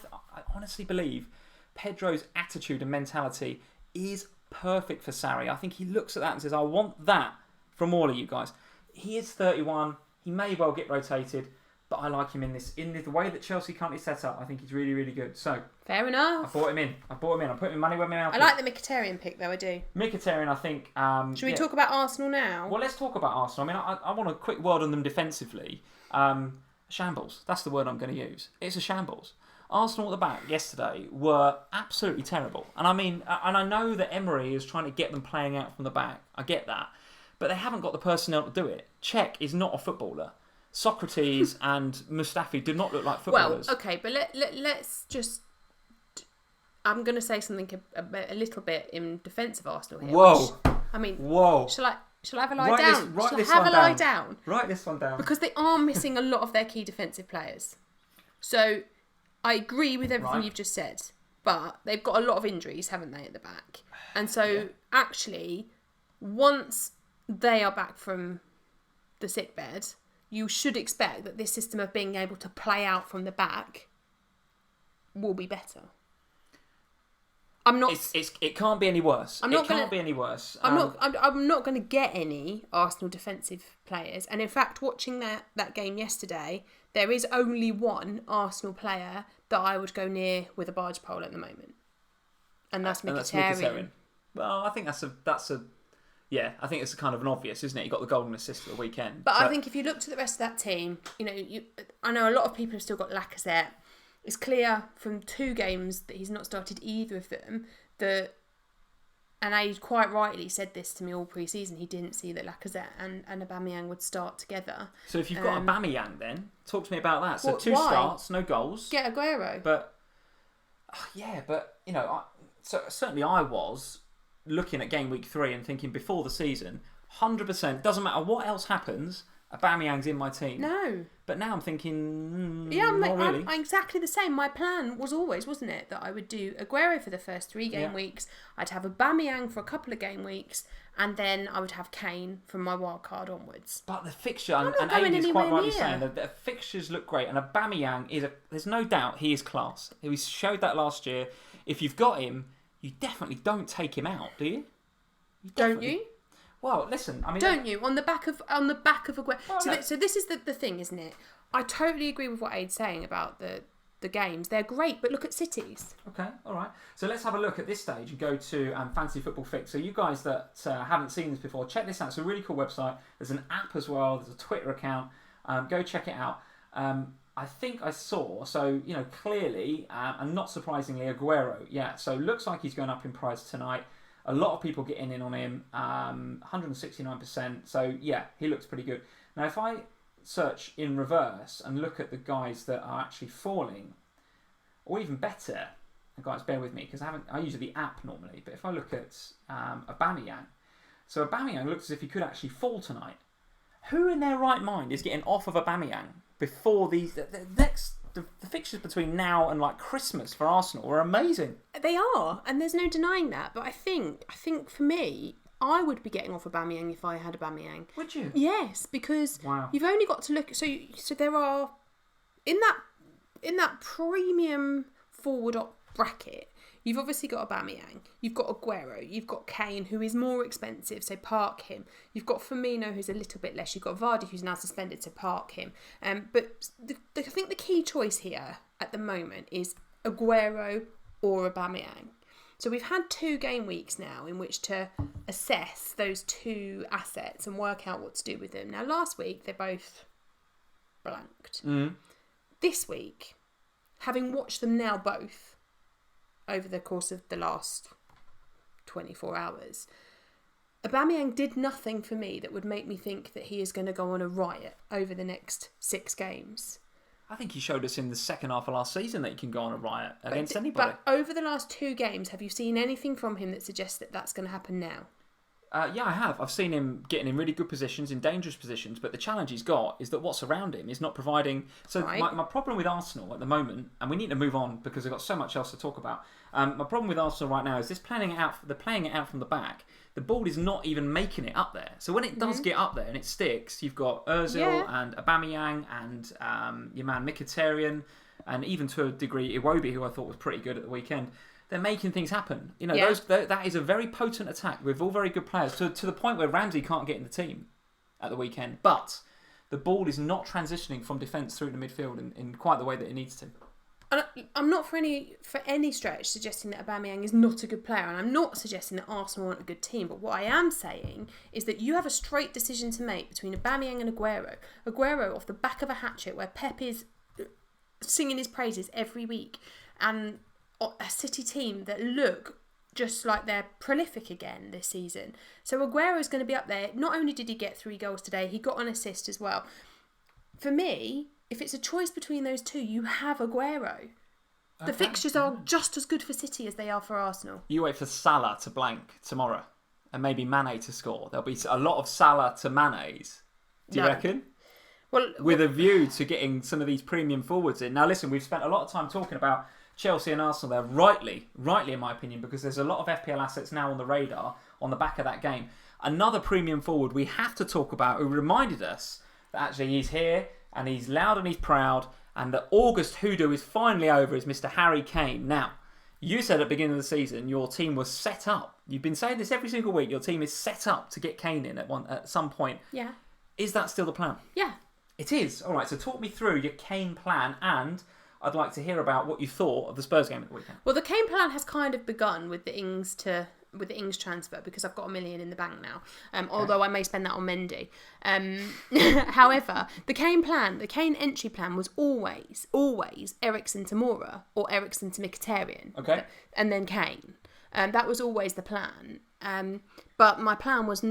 honestly believe Pedro's attitude and mentality is perfect for Sarri. I think he looks at that and says, I want that from all of you guys. He is 31. He may well get rotated, but I like him in the way that Chelsea currently set up. I think he's really, really good. So fair enough. I bought him in. I'm putting money where my mouth is. I like the Mkhitaryan pick though. I do. Mkhitaryan, I think. Should we talk about Arsenal now? Well, let's talk about Arsenal. I mean, I want a quick word on them defensively. Shambles. That's the word I'm going to use. It's a shambles. Arsenal at the back yesterday were absolutely terrible. And I mean, and I know that Emery is trying to get them playing out from the back. I get that. But they haven't got the personnel to do it. Czech is not a footballer. Socrates and Mustafi do not look like footballers. Well, okay, but let's just... I'm going to say something a little bit in defence of Arsenal here. Whoa. Whoa. Shall I have a lie down? Shall I have a lie down? Write this one down. Because they are missing a lot of their key defensive players. So I agree with everything you've just said, but they've got a lot of injuries, haven't they, at the back? And so actually, once they are back from the sickbed, you should expect that this system of being able to play out from the back will be better. I'm not. It can't be any worse. I'm not going to get any Arsenal defensive players, and in fact, watching that game yesterday, there is only one Arsenal player that I would go near with a barge pole at the moment, and that's Mkhitaryan. Well, I think that's a. Yeah, I think it's kind of an obvious, isn't it? He got the golden assist at the weekend. But I think if you look to the rest of that team, I know a lot of people have still got Lacazette. It's clear from 2 games that he's not started either of them. And I quite rightly said this to me all pre-season. He didn't see that Lacazette and Aubameyang would start together. So if you've got Aubameyang, then talk to me about that. So 2 starts, no goals. Get Agüero. But certainly I was looking at game week 3 and thinking before the season, 100%, doesn't matter what else happens, Aubameyang's in my team. No. But now I'm thinking, not really. I'm exactly the same. My plan was always, wasn't it, that I would do Aguero for the first 3 game weeks. I'd have Aubameyang for a couple of game weeks, and then I would have Kane from my wildcard onwards. But the fixture, and Amy's quite rightly saying, that the fixtures look great, and Aubameyang there's no doubt he is class. He showed that last year. If you've got him, you definitely don't take him out, do you? Don't you? Well, listen, I mean... Don't you? On the back of Aguero. Oh, so this is the thing, isn't it? I totally agree with what Aid's saying about the games. They're great, but look at City's. Okay, all right. So let's have a look at this stage and go to Fantasy Football Fix. So you guys that haven't seen this before, check this out. It's a really cool website. There's an app as well. There's a Twitter account. Go check it out. I think I saw, so, clearly, and not surprisingly, Aguero. Yeah, so looks like he's going up in price tonight. A lot of people getting in on him, 169%. So, yeah, he looks pretty good. Now, if I search in reverse and look at the guys that are actually falling, or even better, guys, bear with me, because I use the app normally, but if I look at Aubameyang, so Aubameyang looks as if he could actually fall tonight. Who in their right mind is getting off of Aubameyang before the fixtures between now and like Christmas for Arsenal are amazing. They are, and there's no denying that. But I think for me, I would be getting off Aubameyang if I had Aubameyang. Would you? Yes, because you've only got to look. So there are in that premium forward up bracket. You've obviously got Aubameyang, you've got Aguero, you've got Kane, who is more expensive, so park him. You've got Firmino, who's a little bit less. You've got Vardy, who's now suspended, so park him. But I think the key choice here at the moment is Aguero or Aubameyang. So we've had 2 game weeks now in which to assess those 2 assets and work out what to do with them. Now, last week, they both blanked. This week, having watched them now both, over the course of the last 24 hours, Aubameyang did nothing for me that would make me think that he is going to go on a riot over the next 6 games. I think he showed us in the second half of last season that he can go on a riot against anybody. But over the last 2 games, have you seen anything from him that suggests that that's going to happen now? Yeah, I have. I've seen him getting in really good positions, in dangerous positions, but the challenge he's got is that what's around him is not providing... So right. my problem with Arsenal at the moment, and we need to move on because we've got so much else to talk about, my problem with Arsenal right now is they're playing it out from the back. The ball is not even making it up there. So when it does get up there and it sticks, you've got Ozil and Aubameyang and your man Mkhitaryan, and even to a degree Iwobi, who I thought was pretty good at the weekend. They're making things happen. That is a very potent attack with all very good players to the point where Ramsey can't get in the team at the weekend. But the ball is not transitioning from defence through to midfield in quite the way that it needs to. And I'm not for any stretch suggesting that Aubameyang is not a good player, and I'm not suggesting that Arsenal aren't a good team. But what I am saying is that you have a straight decision to make between Aubameyang and Agüero. Agüero off the back of a hatchet where Pep is singing his praises every week, and a City team that look just like they're prolific again this season. So Aguero is going to be up there. Not only did he get 3 goals today, he got an assist as well. For me, if it's a choice between those 2, you have Aguero. The fixtures are just as good for City as they are for Arsenal. You wait for Salah to blank tomorrow and maybe Mane to score. There'll be a lot of Salah to Mane's. Do you reckon? With a view to getting some of these premium forwards in. Now listen, we've spent a lot of time talking about Chelsea and Arsenal there, rightly in my opinion, because there's a lot of FPL assets now on the radar on the back of that game. Another premium forward we have to talk about who reminded us that actually he's here and he's loud and he's proud and the August hoodoo is finally over is Mr. Harry Kane. Now, you said at the beginning of the season your team was set up. You've been saying this every single week. Your team is set up to get Kane in at some point. Yeah. Is that still the plan? Yeah. It is. All right, so talk me through your Kane plan, and I'd like to hear about what you thought of the Spurs game at the weekend. Well, the Kane plan has kind of begun with the Ings transfer because I've got $1 million in the bank now. Although I may spend that on Mendy. However, the Kane entry plan was always Eriksen to Moura or Eriksen to Mkhitaryan. Okay. And then Kane. That was always the plan. But my plan was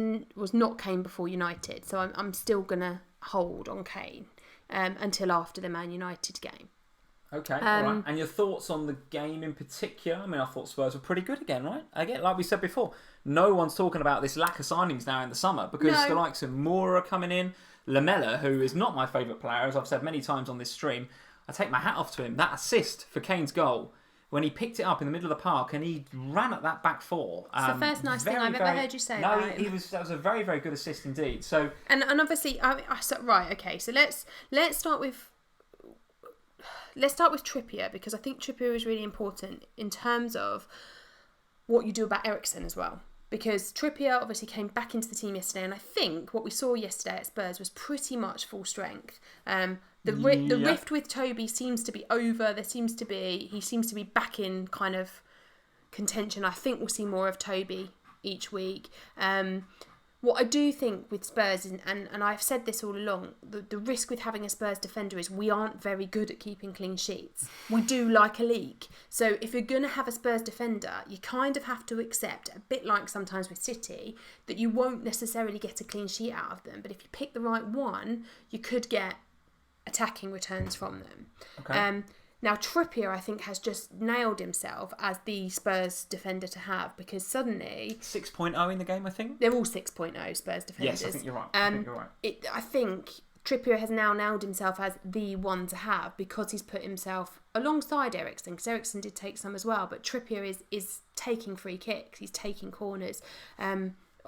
not Kane before United, so I'm still gonna hold on Kane until after the Man United game. Okay, all right. And your thoughts on the game in particular? I mean, I thought Spurs were pretty good again, right? Again, like we said before, no one's talking about this lack of signings now in the summer because the likes of Moura are coming in. Lamella, who is not my favourite player, as I've said many times on this stream, I take my hat off to him. That assist for Kane's goal, when he picked it up in the middle of the park and he ran at that back four. It's the first nice thing I've ever heard you say about him. That was a very, very good assist indeed. So and obviously, right, okay. So let's start with Trippier, because I think Trippier is really important in terms of what you do about Eriksen as well. Because Trippier obviously came back into the team yesterday, and I think what we saw yesterday at Spurs was pretty much full strength. The rift with Toby seems to be over. He seems to be back in kind of contention. I think we'll see more of Toby each week. What I do think with Spurs, and I've said this all along, the risk with having a Spurs defender is we aren't very good at keeping clean sheets. We do like a leak. So if you're going to have a Spurs defender, you kind of have to accept, a bit like sometimes with City, that you won't necessarily get a clean sheet out of them. But if you pick the right one, you could get attacking returns from them. Okay. Now, Trippier, I think, has just nailed himself as the Spurs defender to have, because suddenly 6.0 in the game, I think. They're all 6.0 Spurs defenders. Yes, I think you're right. I think Trippier has now nailed himself as the one to have, because he's put himself alongside Eriksen, because Eriksen did take some as well, but Trippier is taking free kicks, he's taking corners,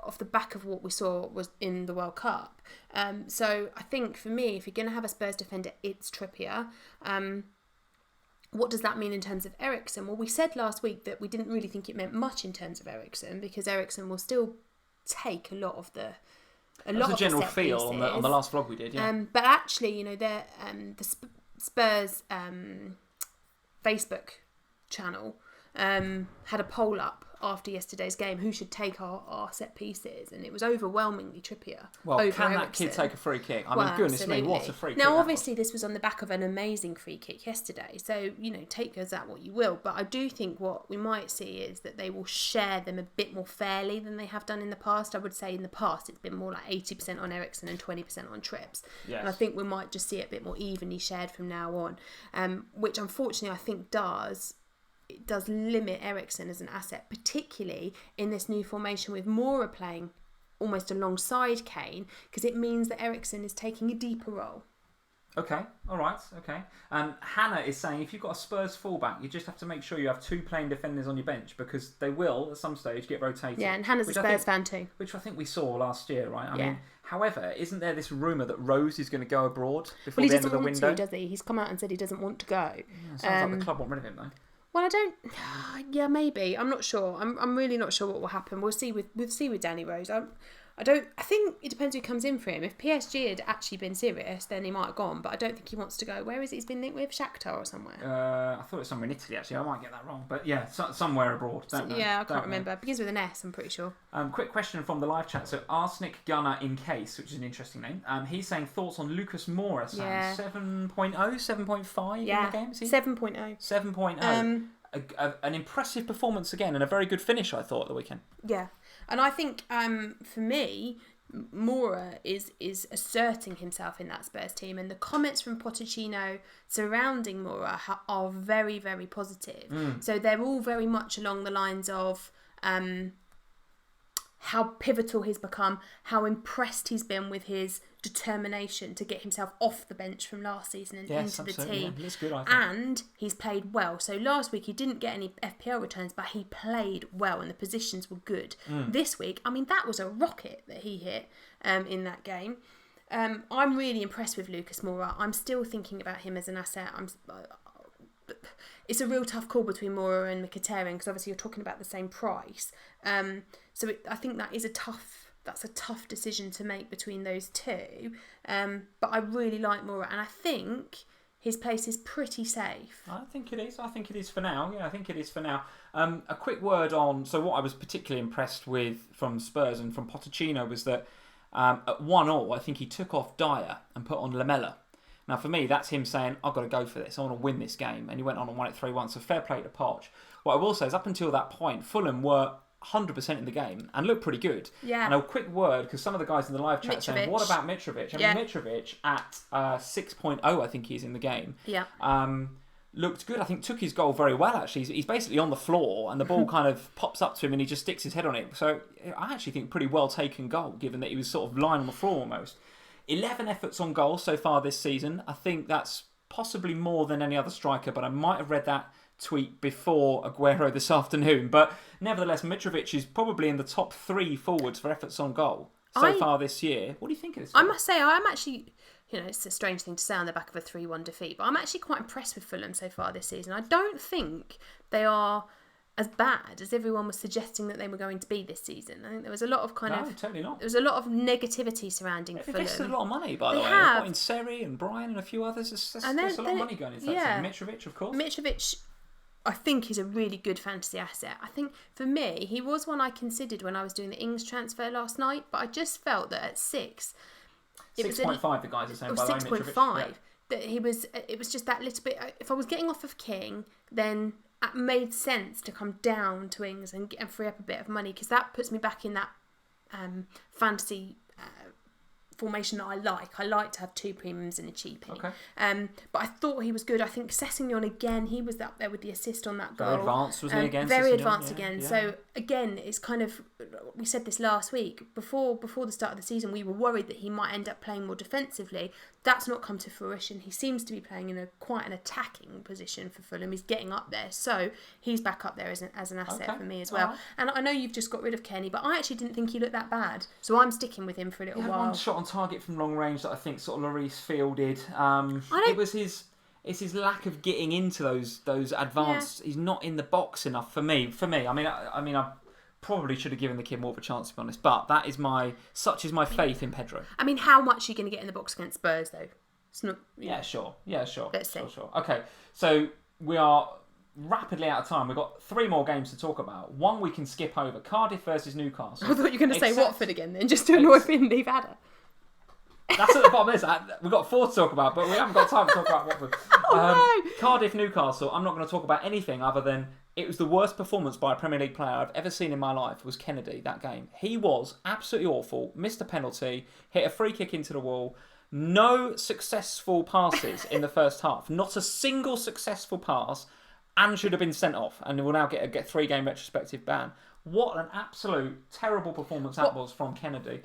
off the back of what we saw was in the World Cup. So I think for me, if you're going to have a Spurs defender, it's Trippier. What does that mean in terms of Eriksen? Well, we said last week that we didn't really think it meant much in terms of Eriksen, because Eriksen will still take a lot of the general feel on the last vlog we did. Yeah. But actually, the Spurs Facebook channel had a poll up after yesterday's game, who should take our set pieces, and it was overwhelmingly Trippier. Well, over can Eriksen. that kid take a free kick? I mean, goodness absolutely. me, what a free kick. Now, obviously, this was on the back of an amazing free kick yesterday, so, take as that what you will, but I do think what we might see is that they will share them a bit more fairly than they have done in the past. I would say in the past, it's been more like 80% on Eriksen and 20% on Trips. Yes. And I think we might just see it a bit more evenly shared from now on, which unfortunately I think it does limit Eriksen as an asset, particularly in this new formation with Moura playing almost alongside Kane, because it means that Eriksen is taking a deeper role. Okay, all right, okay. Hannah is saying, if you've got a Spurs fullback, you just have to make sure you have two playing defenders on your bench, because they will, at some stage, get rotated. Yeah, and Hannah's a Spurs fan too. Which I think we saw last year, right? I mean, however, isn't there this rumour that Rose is going to go abroad before the end of the window? Well, he doesn't want to, does he? He's come out and said he doesn't want to go. Yeah, sounds like the club want rid of him, though. Well, I don't. Yeah, maybe. I'm not sure. I'm really not sure what will happen. We'll see with Danny Rose. I think it depends who comes in for him. If PSG had actually been serious, then he might have gone. But I don't think he wants to go. Where is it? He's been linked with Shakhtar or somewhere. I thought it was somewhere in Italy. Actually, I might get that wrong. But yeah, somewhere abroad. Don't know. Yeah, I can't remember. It begins with an S. I'm pretty sure. Quick question from the live chat. So Arsenic Gunner in case, which is an interesting name. He's saying thoughts on Lucas Moura. 7.0, 7.5 in the game. Is he? 7.0. 7.0. An impressive performance again, and a very good finish, I thought, at the weekend. Yeah, and I think for me, Moura is asserting himself in that Spurs team, and the comments from Pochettino surrounding Moura are very, very positive. So they're all very much along the lines of how pivotal he's become, how impressed he's been with his determination to get himself off the bench from last season and into the team. Yeah, he's good, I think. And he's played well. So last week he didn't get any FPL returns, but he played well and the positions were good. This week, I mean, that was a rocket that he hit in that game. I'm really impressed with Lucas Moura. I'm still thinking about him as an asset. It's a real tough call between Moura and Mkhitaryan, because obviously you're talking about the same price. I think that is a tough decision to make between those two. But I really like Moura, and I think his place is pretty safe. I think it is for now. Yeah, I think it is for now. A quick word on, so what I was particularly impressed with from Spurs and from Pochettino was that at 1-1, I think he took off Dyer and put on Lamella. Now, for me, that's him saying, I've got to go for this. I want to win this game. And he went on and won it 3-1. So fair play to Poch. What I will say is, up until that point, Fulham were 100% in the game and looked pretty good. Yeah. And a quick word, because some of the guys in the live chat are saying, what about Mitrovic? I mean, Mitrovic at 6.0, I think he's in the game. Yeah. Looked good. I think took his goal very well, actually. He's basically on the floor and the ball kind of pops up to him and he just sticks his head on it. So I actually think pretty well taken goal, given that he was sort of lying on the floor almost. 11 efforts on goal so far this season. I think that's possibly more than any other striker, but I might have read that tweet before Aguero this afternoon. But nevertheless, Mitrovic is probably in the top 3 forwards for efforts on goal so far this year. What do you think of this guy? I must say, I'm actually, it's a strange thing to say on the back of a 3-1 defeat, but I'm actually quite impressed with Fulham so far this season. I don't think they are as bad as everyone was suggesting that they were going to be this season. I think there was a lot of totally not. There was a lot of negativity surrounding Fulham. They've invested a lot of money, by the way. They've got in Sarri and Brian and a few others. There's a lot of money going into that. Mitrovic, of course. Mitrovic, I think, is a really good fantasy asset. I think, for me, he was one I considered when I was doing the Ings transfer last night, but I just felt that at 6... 6.5, the guys are saying, by the way, 6.5. That it was just that little bit... If I was getting off of King, then it made sense to come down to Ings and free up a bit of money, because that puts me back in that fantasy formation that I like. I like to have 2 premiums and a cheapie. Okay. But I thought he was good. I think Sessegnon again, he was up there with the assist on that goal. Very advanced, wasn't he, again? Very Sessegnon, advanced again. Yeah. So again, it's kind of, we said this last week, before the start of the season, we were worried that he might end up playing more defensively. That's not come to fruition. He seems to be playing in quite an attacking position for Fulham. He's getting up there, so he's back up there as an asset for me as well. Right. And I know you've just got rid of Kenny, but I actually didn't think he looked that bad, so I'm sticking with him for a little while. One shot on target from long range that I think sort of Lloris fielded. It's his lack of getting into those advanced. Yeah. He's not in the box enough for me. I mean, I probably should have given the kid more of a chance, to be honest. But that is my faith in Pedro. I mean, how much are you going to get in the box against Spurs, though? It's not. Yeah, sure. Let's see. Sure. Okay, so we are rapidly out of time. We've got 3 more games to talk about. One we can skip over: Cardiff versus Newcastle. I thought you were going to say Watford again, then, just to annoy Finn. They've had it. That's at the bottom of this. We've got 4 to talk about, but we haven't got time to talk about Watford. No. Cardiff, Newcastle. I'm not going to talk about anything other than it was the worst performance by a Premier League player I've ever seen in my life. Was Kenedy that game? He was absolutely awful. Missed a penalty, hit a free kick into the wall. No successful passes in the first half. Not a single successful pass, and should have been sent off. And will now get a 3-game retrospective ban. What an absolute terrible performance that was from Kenedy.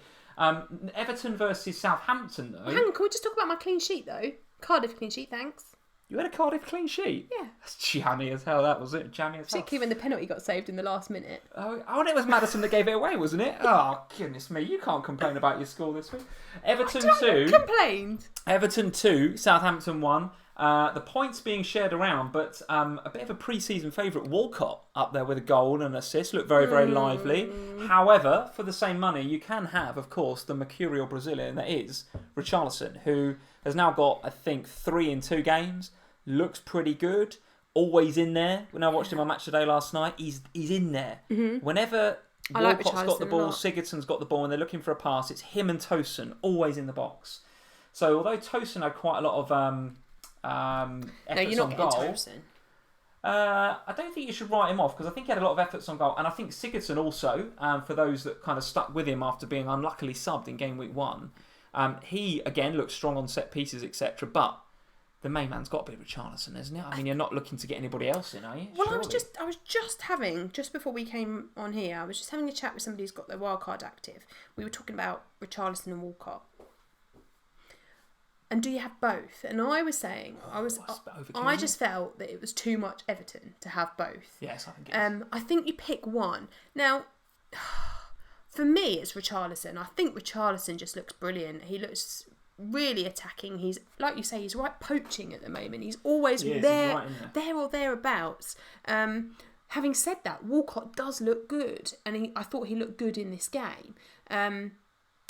Everton versus Southampton, though. Hang on, can we just talk about my clean sheet, though? Cardiff clean sheet, thanks. You had a Cardiff clean sheet? Yeah. That's jammy as hell, that was it. Jammy as hell. Particularly when the penalty got saved in the last minute. Oh, it was Maddison that gave it away, wasn't it? Oh, goodness me. You can't complain about your score this week. Everton 2. Complained. Everton 2, Southampton 1. The points being shared around, but a bit of a pre-season favourite, Walcott, up there with a goal and an assist. Looked very, very lively. However, for the same money, you can have, of course, the mercurial Brazilian that is Richarlison, who has now got, I think, 3 in 2 games. Looks pretty good. Always in there. When I watched him on Match Today last night, he's in there. Mm-hmm. Whenever Walcott's got the ball, Sigurdsson's got the ball, and they're looking for a pass, it's him and Tosun always in the box. So although Tosun had quite a lot of efforts on goal, I don't think you should write him off, because I think he had a lot of efforts on goal, and I think Sigurdsson also, for those that kind of stuck with him after being unluckily subbed in game week 1, he again looked strong on set pieces, etc. But the main man's got to be Richarlison, isn't it? I mean, you're not looking to get anybody else in, are you? Well, just before we came on here, I was just having a chat with somebody who's got their wildcard active. We were talking about Richarlison and Walcott. And do you have both? And I was saying, I just felt that it was too much Everton to have both. Yes, I think it is. I think you pick one. Now, for me, it's Richarlison. I think Richarlison just looks brilliant. He looks really attacking. He's, like you say, he's right poaching at the moment. He's always there or thereabouts. Having said that, Walcott does look good, and I thought he looked good in this game.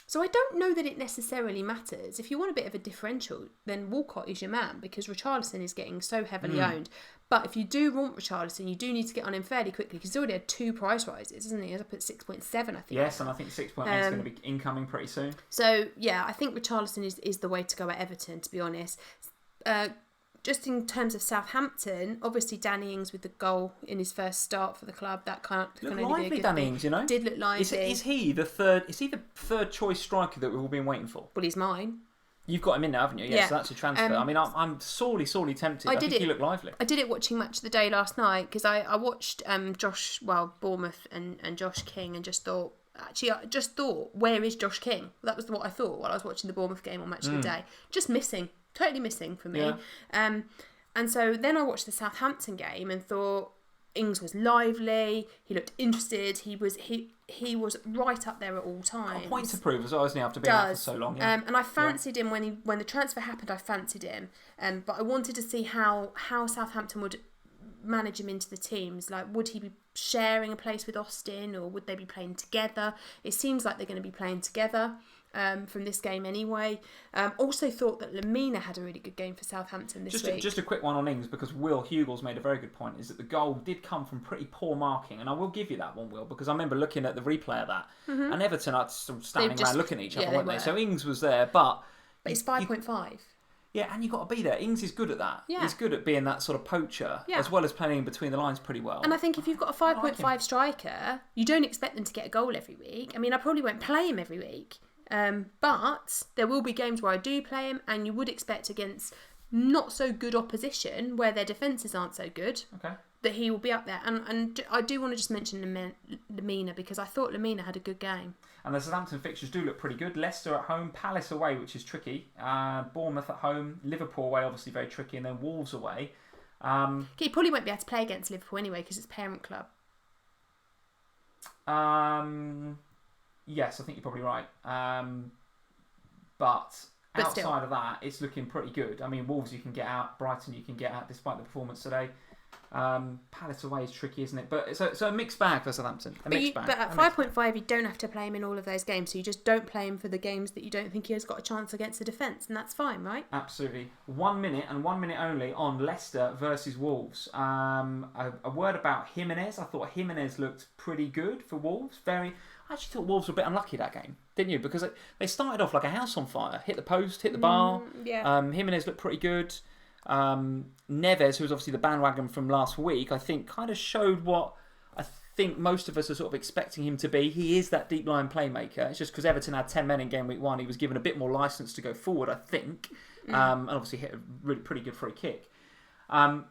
So I don't know that it necessarily matters. If you want a bit of a differential, then Walcott is your man, because Richarlison is getting so heavily owned. But if you do want Richarlison, you do need to get on him fairly quickly, because he's already had 2 price rises, isn't he? He's up at 6.7, I think. Yes, and I think 6.8 is going to be incoming pretty soon. So, yeah, I think Richarlison is the way to go at Everton, to be honest. Just in terms of Southampton, obviously Danny Ings with the goal in his first start for the club, that can only be a good Danny thing. Ings, you know, did look lively. Is he the third choice striker that we've all been waiting for? Well, he's mine. You've got him in now, haven't you? Yes, yeah. So that's a transfer. I mean, I'm sorely tempted. I think he looked lively. I did it watching Match of the Day last night, because I watched Bournemouth and Josh King, and just thought actually, I just thought, where is Josh King? That was what I thought while I was watching the Bournemouth game on Match of the Day. Just missing. Totally missing for me. Yeah. And so then I watched the Southampton game and thought Ings was lively. He looked interested. He was right up there at all times. Got a point to prove as well, isn't he, after being out for so long? Yeah. And I fancied him when the transfer happened. I fancied him. But I wanted to see how Southampton would manage him into the teams. Like, would he be sharing a place with Austin, or would they be playing together? It seems like they're going to be playing together from this game anyway. Also thought that Lamina had a really good game for Southampton this week. Just a quick one on Ings, because Will Hugels made a very good point, is that the goal did come from pretty poor marking, and I will give you that one, Will, because I remember looking at the replay of that, and Everton are sort of standing around looking at each other, weren't they? So Ings was there, but it's 5.5. Yeah, and you've got to be there. Ings is good at that. Yeah. He's good at being that sort of poacher, as well as playing between the lines pretty well. And I think if you've got a 5.5 striker, you don't expect them to get a goal every week. I mean, I probably won't play him every week. But there will be games where I do play him, and you would expect against not so good opposition, where their defences aren't so good, that he will be up there. And I do want to just mention Lamina, because I thought Lamina had a good game. And the Southampton fixtures do look pretty good. Leicester at home, Palace away, which is tricky. Bournemouth at home, Liverpool away, obviously very tricky, and then Wolves away. He probably won't be able to play against Liverpool anyway, because it's parent club. Yes, I think you're probably right. But outside still, of that, it's looking pretty good. I mean, Wolves you can get out, Brighton you can get out, despite the performance today. Palace away is tricky, isn't it? But so a mixed bag for Southampton. But at 5.5, you don't have to play him in all of those games. So you just don't play him for the games that you don't think he has got a chance against the defence, and that's fine, right? Absolutely. 1 minute and 1 minute only on Leicester versus Wolves. A word about Jimenez. I thought Jimenez looked pretty good for Wolves. I actually thought Wolves were a bit unlucky that game, didn't you? Because they started off like a house on fire. Hit the post, hit the bar. Jimenez looked pretty good. Neves, who was obviously the bandwagon from last week, I think kind of showed what I think most of us are sort of expecting him to be. He is that deep line playmaker. It's just because Everton had 10 men in game week 1, he was given a bit more licence to go forward, I think. And obviously hit a really pretty good free kick. Are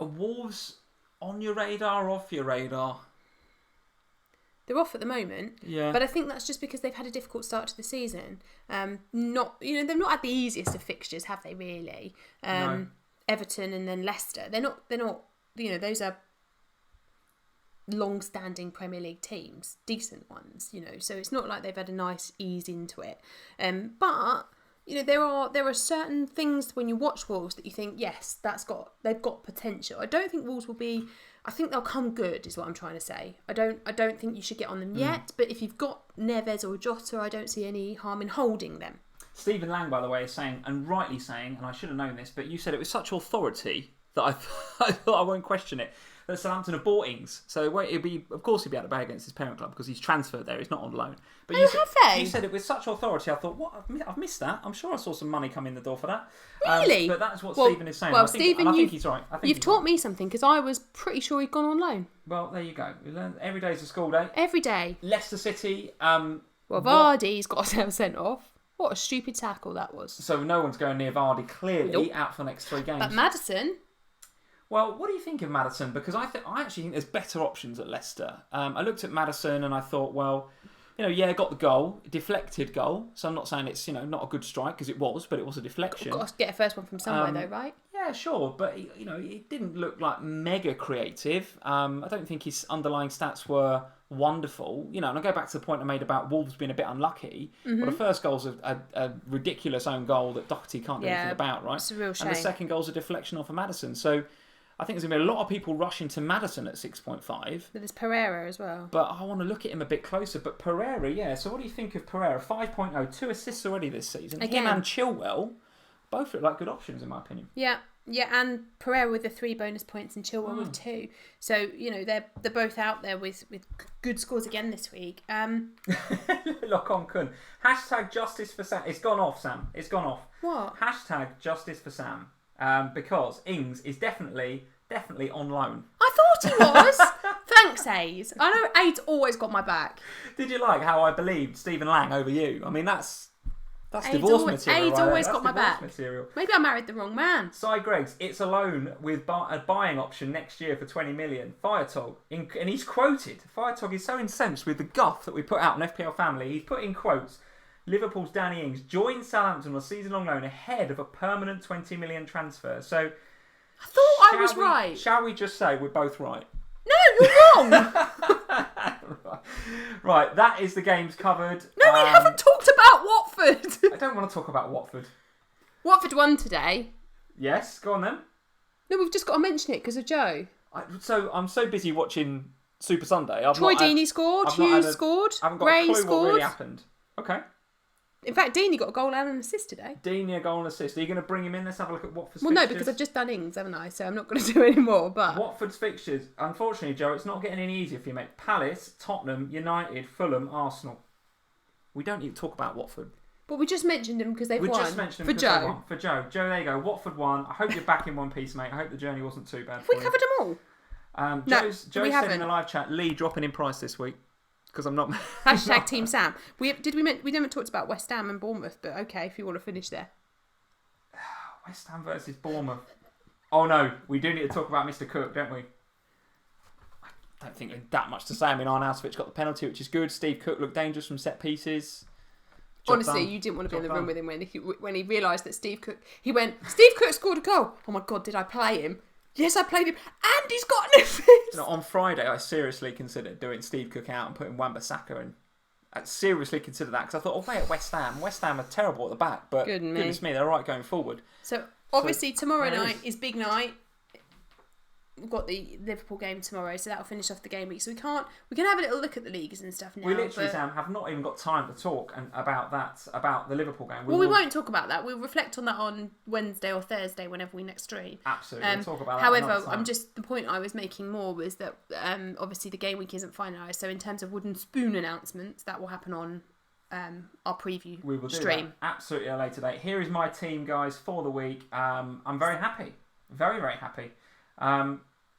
Wolves on your radar or off your radar? They're off at the moment, but I think that's just because they've had a difficult start to the season. They've not had the easiest of fixtures, have they? Really, No. Everton and then Leicester. They're not. Those are long-standing Premier League teams, decent ones. So it's not like they've had a nice ease into it. But there are certain things when you watch Wolves that you think, yes, they've got potential. I don't think Wolves will be. I think they'll come good, is what I'm trying to say. I don't think you should get on them yet, but if you've got Neves or Jota, I don't see any harm in holding them. Stephen Lang, by the way, is saying, and rightly saying, and I should have known this, but you said it with such authority that I thought I won't question it, that Southampton have bought Ings. So it'll be, of course he'll be able to play against his parent club because he's transferred there, he's not on loan. But have they? You said it with such authority, I thought, what? I've missed that. I'm sure I saw some money come in the door for that. Really? But that's what Stephen is saying. Well, I think he's right. You've taught me something, because I was pretty sure he'd gone on loan. Well, there you go. We learn every day is a school day. Every day. Leicester City. Vardy's got himself sent off. What a stupid tackle that was. So no one's going near Vardy, clearly, out for the next 3 games. But Maddison... Well, what do you think of Maddison? Because I actually think there's better options at Leicester. I looked at Maddison and I thought, well, got the goal, deflected goal. So I'm not saying it's not a good strike, because it was a deflection. Got to get a first one from somewhere though, right? Yeah, sure, but it didn't look like mega creative. I don't think his underlying stats were wonderful. And I go back to the point I made about Wolves being a bit unlucky. Well, the first goal's a ridiculous own goal that Doherty can't do anything about, right? It's a real shame. And the second goal's a deflection off of Maddison. So I think there's going to be a lot of people rushing to Maddison at 6.5. But there's Pereira as well. But I want to look at him a bit closer. But Pereira, yeah. So what do you think of Pereira? 5.0, 2 assists already this season. Again. Him and Chilwell both look like good options in my opinion. Yeah, and Pereira with the 3 bonus points and Chilwell with 2. So, they're both out there with good scores again this week. Lock on Kun. Hashtag justice for Sam. It's gone off, Sam. It's gone off. What? Hashtag justice for Sam. Because Ings is definitely on loan. I thought he was. Thanks, Aid. I know Aid's always got my back. Did you like how I believed Stephen Lang over you? I mean, that's That's divorce material. Aide's right? always That's got my back. Material. Maybe I married the wrong man. Cy Greggs, it's a loan with a buying option next year for 20 million. Firetog, and he's quoted. Firetog is so incensed with the guff that we put out on FPL Family. He's put in quotes. Liverpool's Danny Ings joined Southampton on a season-long loan ahead of a permanent 20 million transfer. So, I thought I was right. Shall we just say we're both right? No, you're wrong. Right, that is the games covered. No, we haven't talked about Watford. I don't want to talk about Watford. Watford won today. Yes, go on then. No, we've just got to mention it because of Joe. I'm so busy watching Super Sunday. Troy Deeney scored. Hughes scored. I haven't got Ray a clue scored. what really happened. Okay. In fact, Deeney got a goal and an assist today. Deeney a goal and assist. Are you going to bring him in? Let's have a look at Watford's fixtures. No, because I've just done Ings, haven't I? So I'm not going to do any more. But Watford's fixtures, unfortunately, Joe, it's not getting any easier for you, mate. Palace, Tottenham, United, Fulham, Arsenal. We don't need to talk about Watford. But we just mentioned them because they've won. We just mentioned them because they won. For Joe. Joe, there you go. Watford won. I hope you're back in one piece, mate. I hope the journey wasn't too bad for you. We covered them all. Joe said in the live chat, Lee dropping in price this week. Because I'm not... Hashtag Team Sam. We never talked about West Ham and Bournemouth, but okay, if you want to finish there. West Ham versus Bournemouth. Oh no, we do need to talk about Mr. Cook, don't we? I don't think there's that much to say. I mean, Arnautovic got the penalty, which is good. Steve Cook looked dangerous from set pieces. Honestly, you didn't want to be in the room with him when he realised that Steve Cook... He went, Steve Cook scored a goal. Oh my God, did I play him? Yes, I played him. And he's got an assist. On Friday, I seriously considered doing Steve Cook out and putting Wan-Bissaka in. I seriously considered that because I thought, oh, wait, West Ham are terrible at the back. But goodness me, they're all right going forward. So, obviously, tomorrow night is big night. We've got the Liverpool game tomorrow, so that'll finish off the game week. So we can have a little look at the leagues and stuff now. We literally, Sam, have not even got time to talk about the Liverpool game. We won't talk about that. We'll reflect on that on Wednesday or Thursday, whenever we next stream. Absolutely, we'll talk about that. However, the point I was making more was that obviously the game week isn't finalised. So in terms of wooden spoon announcements, that will happen on our preview we will do stream. That absolutely at a later date. Here is my team, guys, for the week. I'm very happy, very very happy.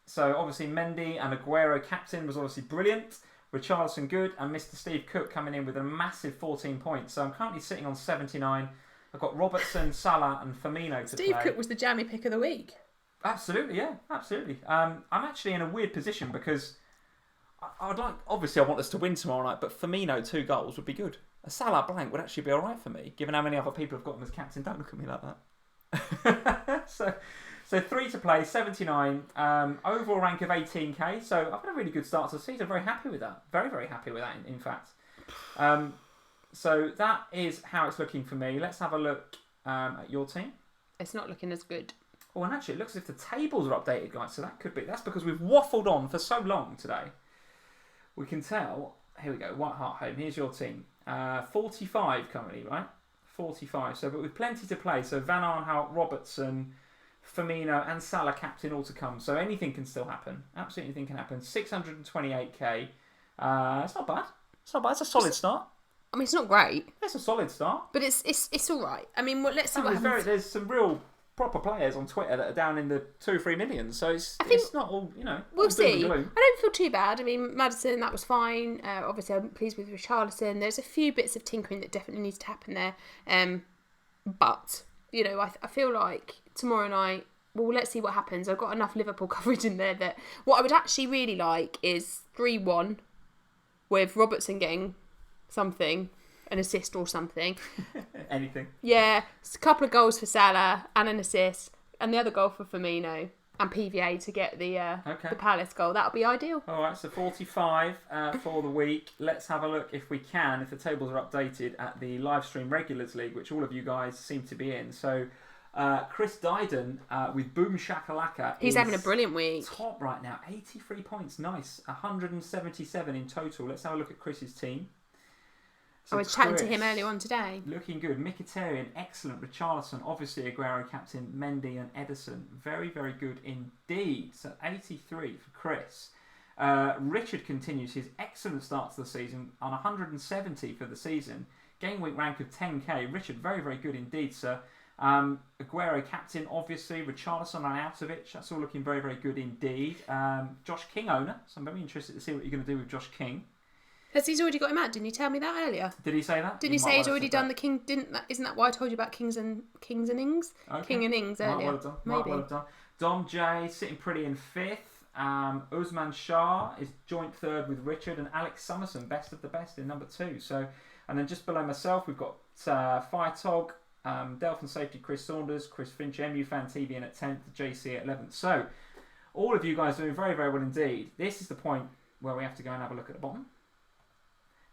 So obviously Mendy and Agüero captain was obviously brilliant. Richarlison good, and Mr. Steve Cook coming in with a massive 14 points. So I'm currently sitting on 79. I've got Robertson, Salah, and Firmino to play. Steve Cook was the jammy pick of the week. Absolutely, yeah, absolutely. I'm actually in a weird position because obviously I want us to win tomorrow night, but Firmino 2 goals would be good. A Salah blank would actually be all right for me, given how many other people have got him as captain. Don't look at me like that. So 3 to play, 79, overall rank of 18k. So I've had a really good start to the season. Very happy with that. Very, very happy with that, in fact. So that is how it's looking for me. Let's have a look at your team. It's not looking as good. Oh, and actually it looks as if the tables are updated, guys. So that's because we've waffled on for so long today. We can tell. Here we go. White Hart Home. Here's your team. 45 currently, right? 45. So, but with plenty to play. So Van Aanholt, Robertson, Firmino and Salah captain all to come. So anything can still happen. Absolutely anything can happen. 628k. It's not bad. It's not bad. It's a solid start. I mean, it's not great. It's a solid start. But it's all right. I mean, let's see what happens. There's some real proper players on Twitter that are down in the 2 or 3 million. So it's not all, We'll see. I don't feel too bad. I mean, Maddison, that was fine. Obviously, I'm pleased with Richarlison. There's a few bits of tinkering that definitely needs to happen there. But, I feel like tomorrow night, well, let's see what happens. I've got enough Liverpool coverage in there that what I would actually really like is 3-1 with Robertson getting something, an assist or something. Anything. Yeah, it's a couple of goals for Salah and an assist, and the other goal for Firmino and PVA to get the Palace goal. That would be ideal. All right, so 45 for the week. Let's have a look if we can, if the tables are updated at the live stream regulars league, which all of you guys seem to be in. So Chris Dyden with Boom Shakalaka. He's having a brilliant week. Top right now, 83 points. Nice. 177 in total. Let's have a look at Chris's team. So I was chatting to him earlier on today. Looking good. Mkhitaryan, excellent. Richarlison, obviously Aguero captain, Mendy and Ederson. Very, very good indeed. So 83 for Chris. Richard continues his excellent start to the season on 170 for the season. Game week rank of 10k. Richard, very, very good indeed, sir. Agüero captain, obviously. Richarlison and Arnautovic. That's all looking very, very good indeed. Josh King owner. So I'm very interested to see what you're going to do with Josh King. He's already got him out. Didn't you tell me that earlier? Did he say that? Didn't you say he's already done the King? Isn't that why I told you about Kings and Ings? Okay. King and Ings earlier. Well done. Maybe. Well done. Dom J sitting pretty in 5th. Usman Shah is joint 3rd with Richard, and Alex Summerson, best of the best, in number 2. So, and then just below myself, we've got Firetog, Delphin Safety, Chris Saunders, Chris Finch, MU Fan TV in at 10th, JC at 11th. So, all of you guys are doing very, very well indeed. This is the point where we have to go and have a look at the bottom.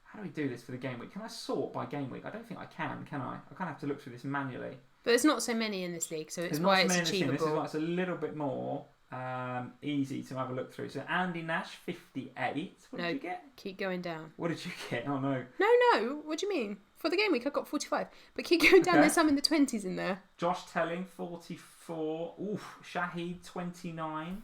How do we do this for the game week? Can I sort by game week? I don't think I can I? I kind of have to look through this manually. But there's not so many in this league, so it's why it's achievable. This is why it's a little bit more easy to have a look through. So Andy Nash, 58. What did you get? Keep going down. What did you get? Oh no. No. What do you mean? For the game week, I got 45. But keep going down. Okay. There's some in the 20s in there. Josh Telling, 44. Oof. Shahid, 29.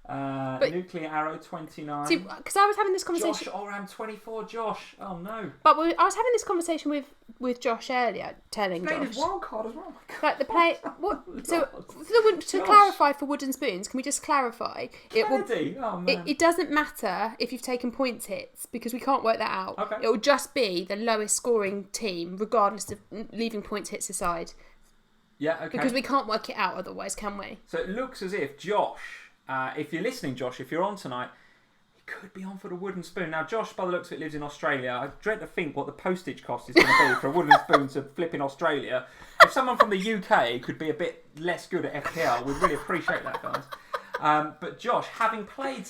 Nuclear Arrow, 29. See, because I was having this conversation. Josh Oram, 24. Josh. Oh no. But I was having this conversation with Josh earlier, telling Josh. Josh. His wild card as well. Like the play. What? So to clarify for wooden spoons, can we just clarify? It doesn't matter if you've taken points hits because we can't work that out. Okay. It will just be the lowest scoring team, regardless of leaving points hits aside. Yeah. Okay. Because we can't work it out otherwise, can we? So it looks as if Josh. If you're listening, Josh, if you're on tonight, he could be on for the wooden spoon. Now, Josh, by the looks of it, lives in Australia. I dread to think what the postage cost is going to be for a wooden spoon to flip in Australia. If someone from the UK could be a bit less good at FPL, we'd really appreciate that, guys. But Josh, having played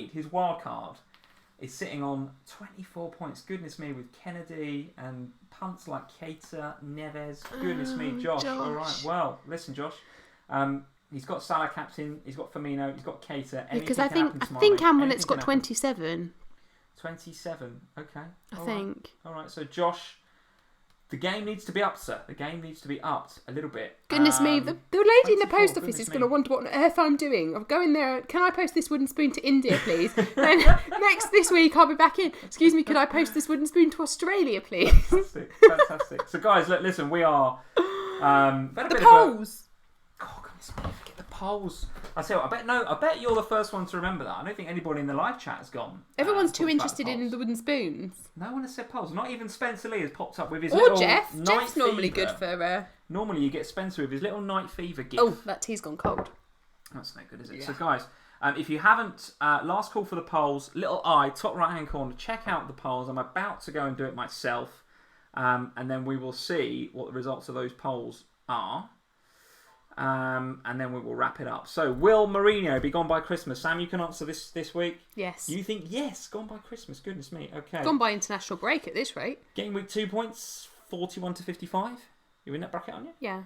his wild card, is sitting on 24 points. Goodness me, with Kenedy and punts like Keita, Neves. Goodness me, Josh. All right, well, listen, Josh. He's got Salah captain. He's got Firmino. He's got Keita. Because I think Amulet's got 27. 27. Okay. I think. All right. So Josh, the game needs to be upped, sir. The game needs to be upped a little bit. Goodness me, the lady in the post office is going to wonder what on earth I'm doing. I'm going there. Can I post this wooden spoon to India, please? Then this week I'll be back in. Excuse me, could I post this wooden spoon to Australia, please? Fantastic. So guys, listen, we are the polls. Forget the polls. I say, I bet you're the first one to remember that. I don't think anybody in the live chat has gone. Everyone's too interested in the wooden spoons. No one has said polls. Not even Spencer Lee has popped up with his or little Jeff. night Jeff's normally fever. good for. Normally you get Spencer with his little night fever gift. Oh, that tea's gone cold. That's no good, is it? Yeah. So guys, if you haven't, last call for the polls. Little eye, top right hand corner. Check out the polls. I'm about to go and do it myself, and then we will see what the results of those polls are. And then we will wrap it up. So, will Mourinho be gone by Christmas? Sam, you can answer this week. Yes. You think yes, gone by Christmas? Goodness me. Okay. Gone by international break at this rate. Game week 2 points, 41 to 55. You in that bracket, aren't you? Yeah.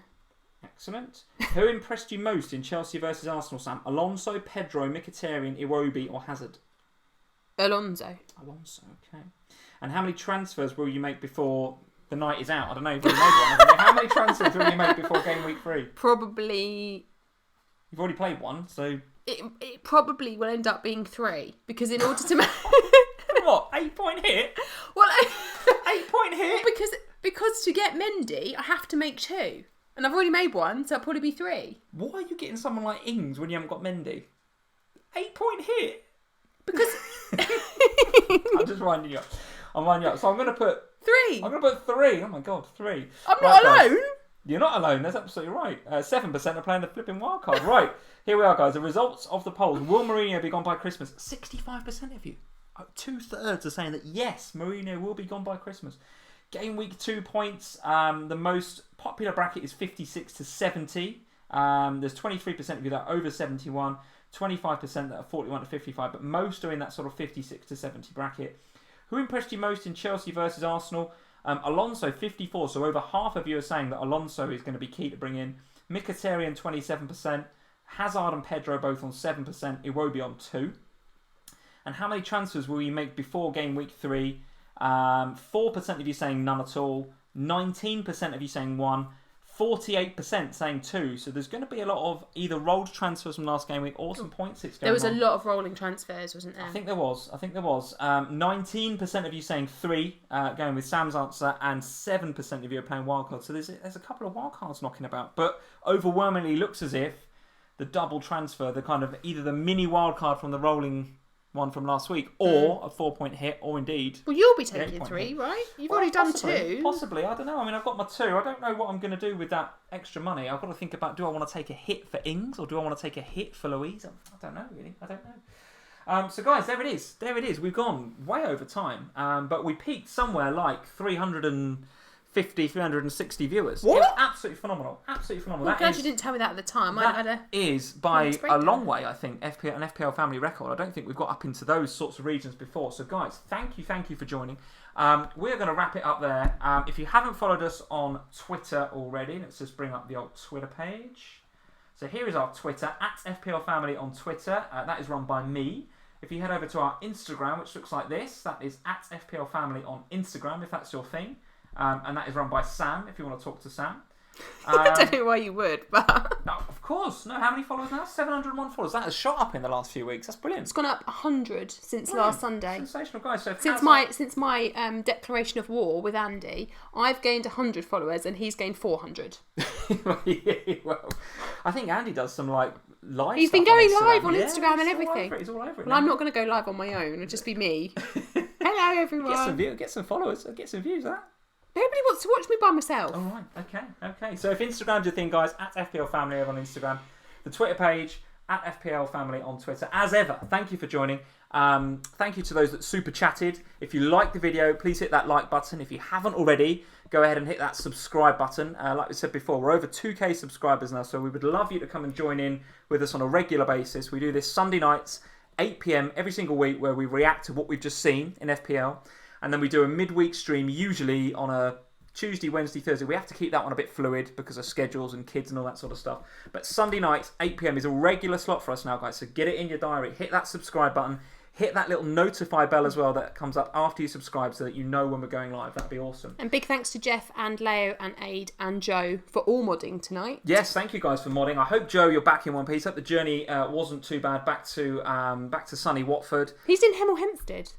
Excellent. Who impressed you most in Chelsea versus Arsenal, Sam? Alonso, Pedro, Mkhitaryan, Iwobi, or Hazard? Alonso. Okay. And how many transfers will you make before the night is out? I don't know if you've made one. How many transfers will you make before game week 3? Probably. You've already played one, so. It probably will end up being 3 because in order to make. What? 8-point hit? Well, 8-point hit? Well, because to get Mendy, I have to make 2. And I've already made one, so it'll probably be 3. Why are you getting someone like Ings when you haven't got Mendy? 8-point hit? Because. I'm just winding you up. So I'm going to put. 3. I'm going to put 3. Oh my God, 3. I'm not alone. Guys. You're not alone. That's absolutely right. 7% are playing the flipping wild card. Right, here we are, guys. The results of the polls. Will Mourinho be gone by Christmas? 65% of you. 2/3 are saying that yes, Mourinho will be gone by Christmas. Game week 2 points. The most popular bracket is 56 to 70. There's 23% of you that are over 71. 25% that are 41 to 55. But most are in that sort of 56 to 70 bracket. Who impressed you most in Chelsea versus Arsenal? Alonso, 54. So over half of you are saying that Alonso is going to be key to bring in. Mkhitaryan, 27%. Hazard and Pedro both on 7%. Iwobi on 2%. And how many transfers will you make before game week 3? 4% of you saying none at all. 19% of you saying 1. 48% saying 2. So there's going to be a lot of either rolled transfers from last game week or some points hits going on. There was a lot of rolling transfers, wasn't there? I think there was. 19% of you saying 3, going with Sam's answer, and 7% of you are playing wildcards. So there's a couple of wildcards knocking about. But overwhelmingly looks as if the double transfer, the kind of either the mini wildcard from the rolling one from last week, or a 4-point hit, or indeed... Well, you'll be taking 3, right? You've already done 2. Possibly, I don't know. I mean, I've got my 2. I don't know what I'm going to do with that extra money. I've got to think about, do I want to take a hit for Ings, or do I want to take a hit for Louise? I don't know, really. I don't know. So, guys, there it is. There it is. We've gone way over time, but we peaked somewhere like 350, 360 viewers. What? It was absolutely phenomenal. Absolutely phenomenal. I'm glad you didn't tell me that at the time. That is by a long way, I think, an FPL family record. I don't think we've got up into those sorts of regions before. So, guys, thank you for joining. We're going to wrap it up there. If you haven't followed us on Twitter already, let's just bring up the old Twitter page. So here is our Twitter, @FPLFamily on Twitter. That is run by me. If you head over to our Instagram, which looks like this, that is @FPLFamily on Instagram, if that's your thing. And that is run by Sam, if you want to talk to Sam. I don't know why you would, but... No, of course. No, how many followers now? 701 followers. That has shot up in the last few weeks. That's brilliant. It's gone up 100 since last Sunday. Sensational, guys. So since my declaration of war with Andy, I've gained 100 followers and he's gained 400. Well, I think Andy does some live. He's been going live on Instagram and everything. He's all over it. Well, I'm not going to go live on my own. It'll just be me. Hello, everyone. Get some followers. Get some views. That. Nobody wants to watch me by myself. All right. Okay. So if Instagram's your thing, guys, @FPLFamily over on Instagram, the Twitter page @FPLFamily on Twitter. As ever, thank you for joining. Thank you to those that super chatted. If you liked the video, please hit that like button. If you haven't already, go ahead and hit that subscribe button. Like we said before, we're over 2K subscribers now, so we would love you to come and join in with us on a regular basis. We do this Sunday nights, 8 PM every single week, where we react to what we've just seen in FPL. And then we do a midweek stream, usually on a Tuesday, Wednesday, Thursday. We have to keep that one a bit fluid because of schedules and kids and all that sort of stuff. But Sunday nights, 8 PM is a regular slot for us now, guys. So get it in your diary. Hit that subscribe button. Hit that little notify bell as well that comes up after you subscribe so that you know when we're going live. That'd be awesome. And big thanks to Jeff and Leo and Aid and Joe for all modding tonight. Yes, thank you guys for modding. I hope, Joe, you're back in one piece. Hope the journey wasn't too bad back to sunny Watford. He's in Hemel Hempstead.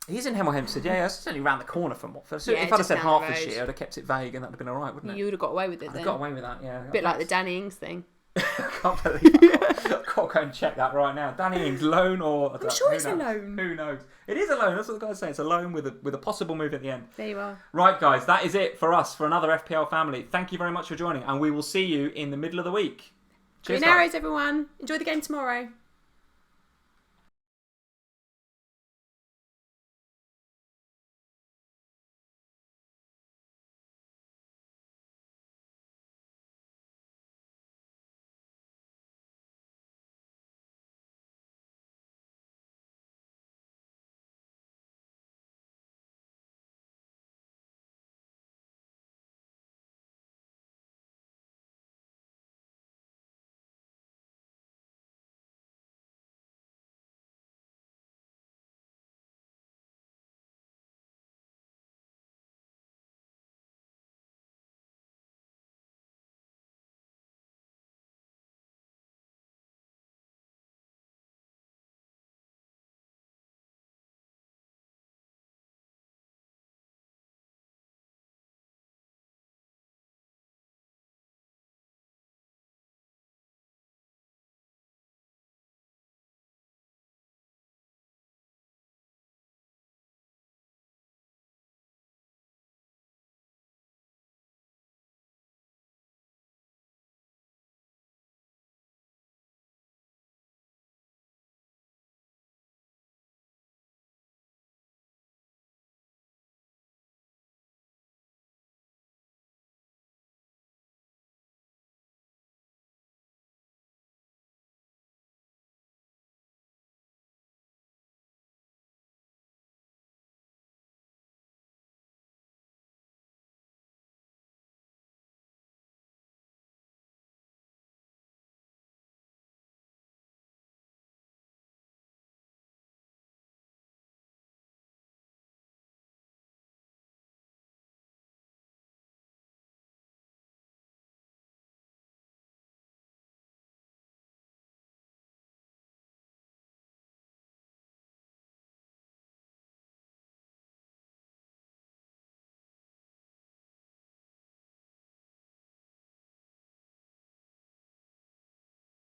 He's in Hemel Hempstead, yeah. It's only round the corner from Watford. So yeah, if I'd have said down the Hertfordshire, road. I'd have kept it vague and that'd have been alright, wouldn't it? You would have got away with it I'd then. have got away with that, yeah. A bit like the Danny Ings thing. I can't believe it. I've got to go and check that right now. Danny Ings, loan or... I'm sure it's a loan. Who knows? It is a loan, that's what the guys say. It's a loan with a possible move at the end. There you are. Right, guys, that is it for us, for another FPL family. Thank you very much for joining, and we will see you in the middle of the week. Cheers, Green arrows, everyone. Enjoy the game tomorrow.